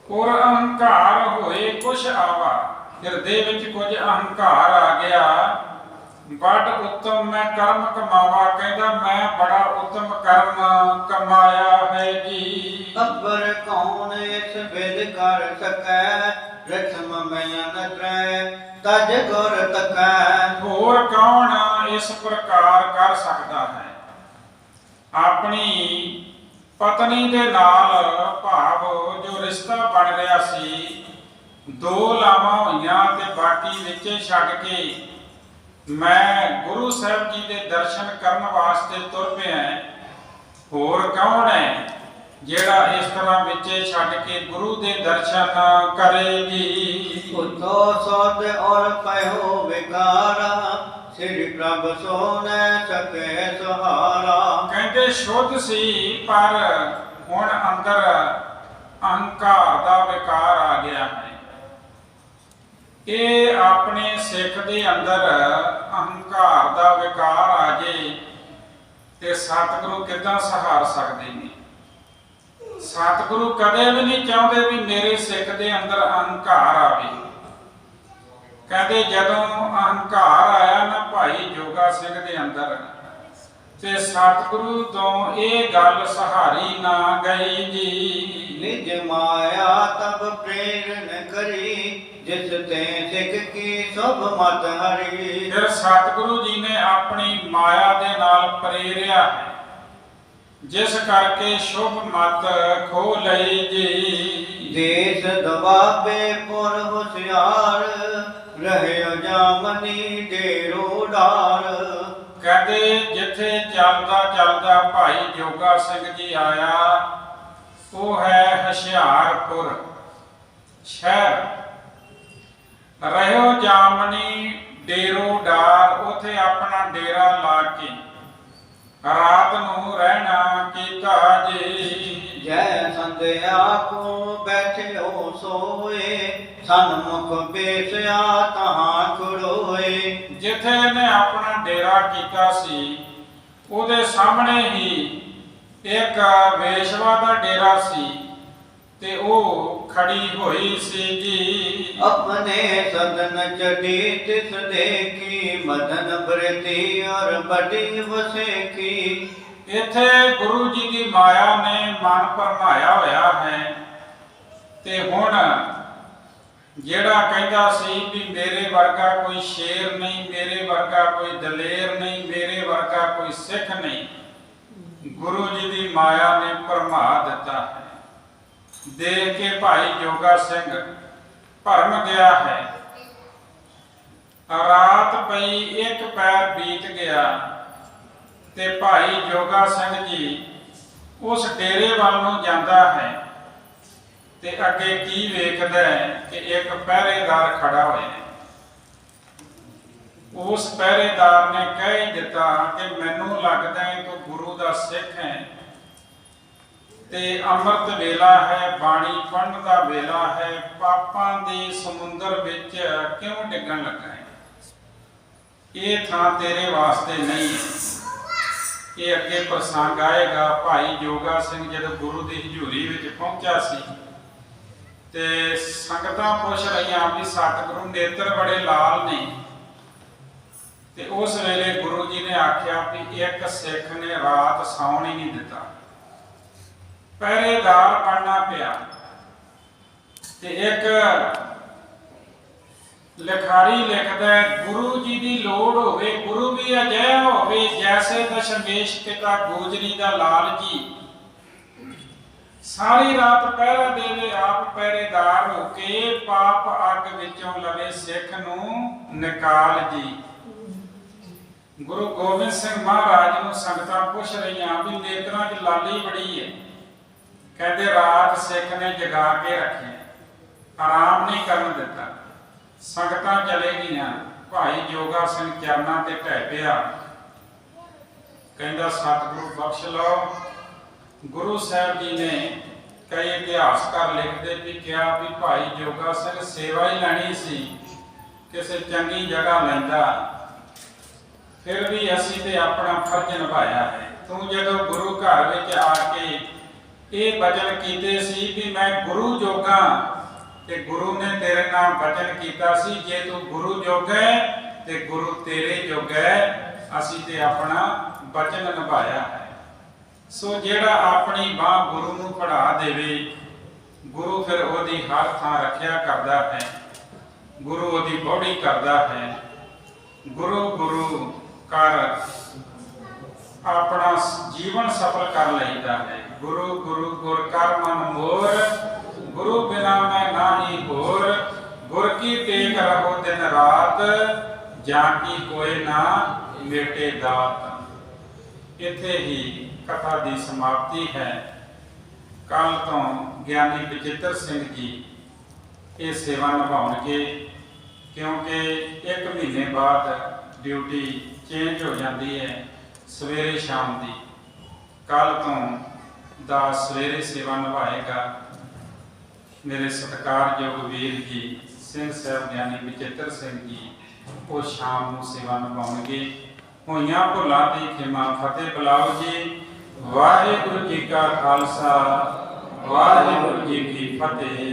ਔਰ ਅਹੰਕਾਰ ਹੋਏ ਕੁਛ ਆਵਾ, ਹਿਰਦੇ ਵਿੱਚ ਕੁਝ ਅਹੰਕਾਰ ਆ ਗਿਆ। ਬੜ ਉੱਤਮ ਮੈਂ ਕਰਮ ਕਮਾਵਾ, ਕਹਿੰਦਾ ਮੈਂ ਬੜਾ ਉੱਤਮ ਕਰਮ ਕਮਾਇਆ ਹੈ ਜੀ। ਅਬਰ ਕੌਣ ਇਸ ਵਿਦ ਕਰ ਸਕੈ, ਰਥਮ ਮਯਨ ਤਰੈ ਤਜ ਗੁਰ ਤਕੈ। ਹੋਰ ਕੌਣ ਇਸ ਪ੍ਰਕਾਰ ਕਰ ਸਕਦਾ ਹੈ? ਆਪਣੀ ਪਤਨੀ ਦੇ ਨਾਲ ਭਾਵ ਜੋ ਰਿਸ਼ਤਾ ਬਣ ਰਿਹਾ ਸੀ, ਦੋ ਲਾਵਾਂ ਹੋਈਆਂ ਤੇ ਬਾਕੀ ਵਿੱਚੇ ਛੱਡ ਕੇ ਮੈਂ ਗੁਰੂ ਸਾਹਿਬ ਜੀ ਦੇ ਦਰਸ਼ਨ ਕਰਨ ਵਾਸਤੇ ਤੁਰ ਪਿਆ। ਹੋਰ ਕੌਣ ਹੈ ਜਿਹੜਾ ਇਸ ਤਰ੍ਹਾਂ ਵਿੱਚੇ ਛੱਡ ਕੇ ਗੁਰੂ ਦੇ ਦਰਸ਼ਨ ਕਰੇ ਜੀ। ਉਤੋ ਸੋਧ ਔਰ ਪਹਿੋ ਵਿਕਾਰਾ, ਸ੍ਰੀ ਪ੍ਰਭ ਸੋ ਨ ਸਕੈ ਸਹਾਰਾ। ਕਹਿੰਦੇ ਸ਼ੁੱਧ ਸੀ ਪਰ ਹੁਣ ਅੰਦਰ ਅਹੰਕਾਰ ਦਾ ਵਿਕਾਰ ਆ ਗਿਆ ਹੈ। ਇਹ ਆਪਣੇ ਸਿੱਖ ਦੇ ਅੰਦਰ ਅਹੰਕਾਰ ਦਾ ਵਿਕਾਰ ਆ ਜੇ ਤੇ ਸਤਿਗੁਰੂ ਕਿੱਦਾਂ ਸਹਾਰ ਸਕਦੇ ਨੇ। ਸਤਿਗੁਰੂ ਕਦੇ ਵੀ ਨਹੀਂ ਚਾਹੁੰਦੇ ਵੀ ਮੇਰੇ ਸਿੱਖ ਦੇ ਅੰਦਰ ਅਹੰਕਾਰ ਆਵੇ। ਕਹਿੰਦੇ ਜਦੋਂ ਅਹੰਕਾਰ ਆਇਆ ਨਾ ਭਾਈ ਜੋਗਾ ਸਿੰਘ ਦੇ ਅੰਦਰ ਤੇ ਸਤਿਗੁਰੂ ਤੋਂ ਇਹ ਗੱਲ ਸਹਾਰੀ ਨਾ ਗਈ ਜੀ। ਨਿਜ ਮਾਇਆ ਤਬ ਪ੍ਰੇਰਨ ਕਰੀ ਜਿਸ ਤੇ ਸਿੱਖ ਕੀ ਸਭ ਮਤ ਹਰੀ। ਫਿਰ ਸਤਿਗੁਰੂ ਜੀ ਨੇ ਆਪਣੀ ਮਾਇਆ ਦੇ ਨਾਲ ਪ੍ਰੇਰਿਆ ਹੈ ਜਿਸ ਕਰਕੇ ਸ਼ੁਭ ਮਤ ਖੋ ਲਈ ਜੀ। ਦੇਸ ਦਬਾਬੇ ਪੁਰ ਹੁਸ਼ਿਆਰ ਰਹਿਓ ਜਾਮਨੀ ਡੇਰੋ ਡਾਰ। ਕਹਿੰਦੇ ਜਿੱਥੇ ਚੱਲਦਾ ਚੱਲਦਾ ਭਾਈ ਜੋਗਾ ਸਿੰਘ ਜੀ ਆਇਆ ਉਹ ਹੈ ਹੁਸ਼ਿਆਰਪੁਰ ਸ਼ਹਿਰ। ਰਹਿਓ ਜਾਮਨੀ ਡੇਰੋ ਡਾਰ, ਉਥੇ ਆਪਣਾ ਡੇਰਾ ਲਾ ਕੇ ਰਾਤ ਨੂੰ ਰਹਿਣਾ ਕੀਤਾ ਜੀ। ਜੈ ਸੰਧਿਆ ਕੋ ਬੈਠਿਓ ਸੋਏ ਸਨਮੁਖ ਬੇਸਿਆ ਤਹਾਂ ਖੜੋਏ। ਜਿੱਥੇ ਇਹਨੇ ਆਪਣਾ ਡੇਰਾ ਕੀਤਾ ਸੀ ਉਹਦੇ ਸਾਹਮਣੇ ਹੀ ਇੱਕ ਵੇਸ਼ਵਾ ਦਾ ਡੇਰਾ ਸੀ ਤੇ ਉਹ ਖੜੀ ਹੋਈ ਸੀ ਜੀ। ਆਪਣੇ ਸਦਨ ਚੜੀ ਤਿਸ ਦੇਖੀ ਮਦਨ ਬ੍ਰਿਤੀ ਔਰ ਬੜੀ ਵਸੇ ਕੀ। ਇੱਥੇ ਗੁਰੂ ਜੀ ਦੀ ਮਾਇਆ ਨੇ ਮਨ ਭਰਮਾਇਆ ਹੋਇਆ ਹੈ ਤੇ ਹੁਣ ਜਿਹੜਾ ਕਹਿੰਦਾ ਸੀ ਵੀ ਮੇਰੇ ਵਰਗਾ ਕੋਈ ਸ਼ੇਰ ਨਹੀਂ, ਮੇਰੇ ਵਰਗਾ ਕੋਈ ਦਲੇਰ ਨਹੀਂ, ਮੇਰੇ ਵਰਗਾ ਕੋਈ ਸਿੱਖ ਨਹੀਂ, ਗੁਰੂ ਜੀ ਦੀ ਮਾਇਆ ਨੇ ਭਰਮਾ ਦਿੱਤਾ ਹੈ। ਦੇਖ ਕੇ ਭਾਈ ਜੋਗਾ ਸਿੰਘ ਭਰਮ ਗਿਆ ਹੈ। ਰਾਤ ਪਈ, ਇੱਕ ਪੈਰ ਬੀਤ ਗਿਆ ਤੇ ਭਾਈ ਜੋਗਾ ਸਿੰਘ ਜੀ ਉਸ ਡੇਰੇ ਵੱਲ ਨੂੰ ਜਾਂਦਾ ਹੈ ਤੇ ਅੱਗੇ ਕੀ ਵੇਖਦਾ ਹੈ ਕਿ ਇੱਕ ਪਹਿਰੇਦਾਰ ਖੜਾ ਹੋਇਆ ਹੈ। ਉਸ ਪਹਿਰੇਦਾਰ ਨੇ ਕਹਿ ਦਿੱਤਾ ਕਿ ਮੈਨੂੰ ਲੱਗਦਾ ਹੈ ਤੂੰ ਗੁਰੂ ਦਾ ਸਿੱਖ ਹੈ ਤੇ ਅੰਮ੍ਰਿਤ ਵੇਲਾ ਹੈ, ਬਾਣੀ ਪੜ੍ਹਨ ਦਾ ਵੇਲਾ ਹੈ, ਪਾਪਾਂ ਦੇ ਸਮੁੰਦਰ ਵਿੱਚ ਕਿਉਂ ਡਿੱਗਣ ਲੱਗਾ ਹੈ? ਇਹ ਥਾਂ ਤੇਰੇ ਵਾਸਤੇ ਨਹੀਂ ਹੈ। ਇਹ ਅੱਗੇ ਪ੍ਰਸੰਗ ਆਏਗਾ। ਭਾਈ ਜੋਗਾ ਸਿੰਘ ਜਦੋਂ ਗੁਰੂ ਦੀ ਹਜ਼ੂਰੀ ਵਿੱਚ ਪਹੁੰਚਿਆ ਸੀ ਤੇ ਸੰਗਤਾਂ ਪੁੱਛ ਰਹੀਆਂ ਵੀ ਸਤਿਗੁਰੂ ਨੇਤਰ ਬੜੇ ਲਾਲ ਨੇ ਤੇ ਉਸ ਵੇਲੇ ਗੁਰੂ ਜੀ ਨੇ ਆਖਿਆ ਵੀ ਇੱਕ ਸਿੱਖ ਨੇ ਰਾਤ ਸੌਣ ਹੀ ਨਹੀਂ ਦਿੱਤਾ, ਪਹਿਰੇਦਾਰ ਬਣਨਾ ਪਿਆ। ਤੇ ਇੱਕ ਲਿਖਾਰੀ ਲਿਖਦਾ ਹੈ ਗੁਰੂ ਜੀ ਦੀ ਲੋੜ ਹੋਵੇ, ਗੁਰੂ ਵੀ ਅਜਿਹਾ ਹੋਵੇ ਜੈਸੇ ਦਸ਼ਮੇਸ਼ ਪਿਤਾ ਗੋਜਰੀ ਦਾ ਲਾਲ ਜੀ, ਸਾਰੀ ਰਾਤ ਪਹਿਰਾ ਦੇਵੇ ਆਪ ਪਹਿਰੇਦਾਰ ਹੋ ਕੇ, ਪਾਪ ਅੱਗ ਵਿੱਚੋਂ ਲਵੇ ਸਿੱਖ ਨੂੰ ਨਿਕਾਲ ਜੀ। ਗੁਰੂ ਗੋਬਿੰਦ ਸਿੰਘ ਮਹਾਰਾਜ ਨੂੰ ਸੰਗਤਾਂ ਪੁੱਛ ਰਹੀਆਂ ਵੀ ਨੇਤਰਾਂ 'ਚ ਲਾਲੀ ਬੜੀ ਹੈ। ਕਹਿੰਦੇ ਰਾਤ ਸਿੱਖ ਨੇ ਜਗਾ ਕੇ ਰੱਖੇ, ਆਰਾਮ ਨਹੀਂ ਕਰਨ ਦਿੱਤਾ। ਸੰਗਤਾਂ ਚਲੇ ਗਈਆਂ, ਭਾਈ ਜੋਗਾ ਸਿੰਘ ਚਰਨਾਂ ਤੇ ਢਹਿ ਪਿਆ। ਕਹਿੰਦਾ ਸਤਿਗੁਰੂ ਬਖਸ਼ ਲਓ। ਗੁਰੂ ਸਾਹਿਬ ਜੀ ਨੇ ਕਈ ਇਤਿਹਾਸਕਾਰ ਲਿਖਦੇ ਵੀ ਕਿਹਾ ਵੀ ਭਾਈ ਜੋਗਾ ਸਿੰਘ ਸੇਵਾ ਹੀ ਲੈਣੀ ਸੀ, ਕਿਸੇ ਚੰਗੀ ਜਗ੍ਹਾ ਲੈਂਦਾ, ਫਿਰ ਵੀ ਅਸੀਂ ਤੇ ਆਪਣਾ ਫਰਜ਼ ਨਿਭਾਇਆ ਹੈ। ਤੂੰ ਜਦੋਂ ਗੁਰੂ ਘਰ ਵਿੱਚ ਆ ਕੇ ਇਹ ਬਚਨ ਕੀਤੇ ਸੀ ਵੀ ਮੈਂ ਗੁਰੂ ਜੋਗਾ, ਤੇ ਗੁਰੂ ਨੇ ਤੇਰੇ ਨਾਲ ਬਚਨ ਕੀਤਾ ਸੀ ਜੇ ਤੂੰ ਗੁਰੂ ਜੋਗਾ ਤੇ ਗੁਰੂ ਤੇਰੇ ਜੋਗਾ, ਅਸੀਂ ਤੇ ਆਪਣਾ ਬਚਨ ਨਿਭਾਇਆ ਹੈ। ਸੋ ਜਿਹੜਾ ਆਪਣੀ ਬਾਹ ਗੁਰੂ ਨੂੰ ਫੜਾ ਦੇਵੇ, ਗੁਰੂ ਫਿਰ ਉਹਦੀ ਹਰ ਥਾਂ ਰੱਖਿਆ ਕਰਦਾ ਹੈ, ਗੁਰੂ ਉਹਦੀ ਬੋੜੀ ਕਰਦਾ ਹੈ। ਗੁਰੂ ਗੁਰੂ ਕਰ ਆਪਣਾ ਜੀਵਨ ਸਫਲ ਕਰ ਲਈਦਾ ਹੈ। ਗੁਰੂ ਗੁਰੂ ਗੁਰ ਕਰ ਮਨ ਮੋਰ, ਗੁਰੂ ਬਿਨਾ ਮੈਂ ਨਾਹੀ ਹੋਰ, ਗੁਰ ਕੀ ਟੇਕ ਰਹੋ ਦਿਨ ਰਾਤ, ਜਾਂ ਕੀ ਕੋਈ ਨਾ ਮੇਟੇ ਦਾਤ। ਇੱਥੇ ਹੀ ਕਥਾ ਦੀ ਸਮਾਪਤੀ ਹੈ। ਕੱਲ ਤੋਂ ਗਿਆਨੀ ਬਚਿੱਤਰ ਸਿੰਘ ਜੀ ਇਹ ਸੇਵਾ ਨਿਭਾਉਣਗੇ, ਕਿਉਂਕਿ 1 ਮਹੀਨੇ ਬਾਅਦ ड्यूटी चेंज हो जाती है सवेरे शाम की। कल तो दास सवेरे सेवा निभाएगा। मेरे सत्कारयोग वीर जी सिंह साहब ज्ञानी बचित्र सिंह जी वो शाम को सेवा निभाएंगे। होइयां भुलां दी खिमा फतेह बुलाओ जी। वाहिगुरू जी का खालसा वाहिगुरू जी की फतेह।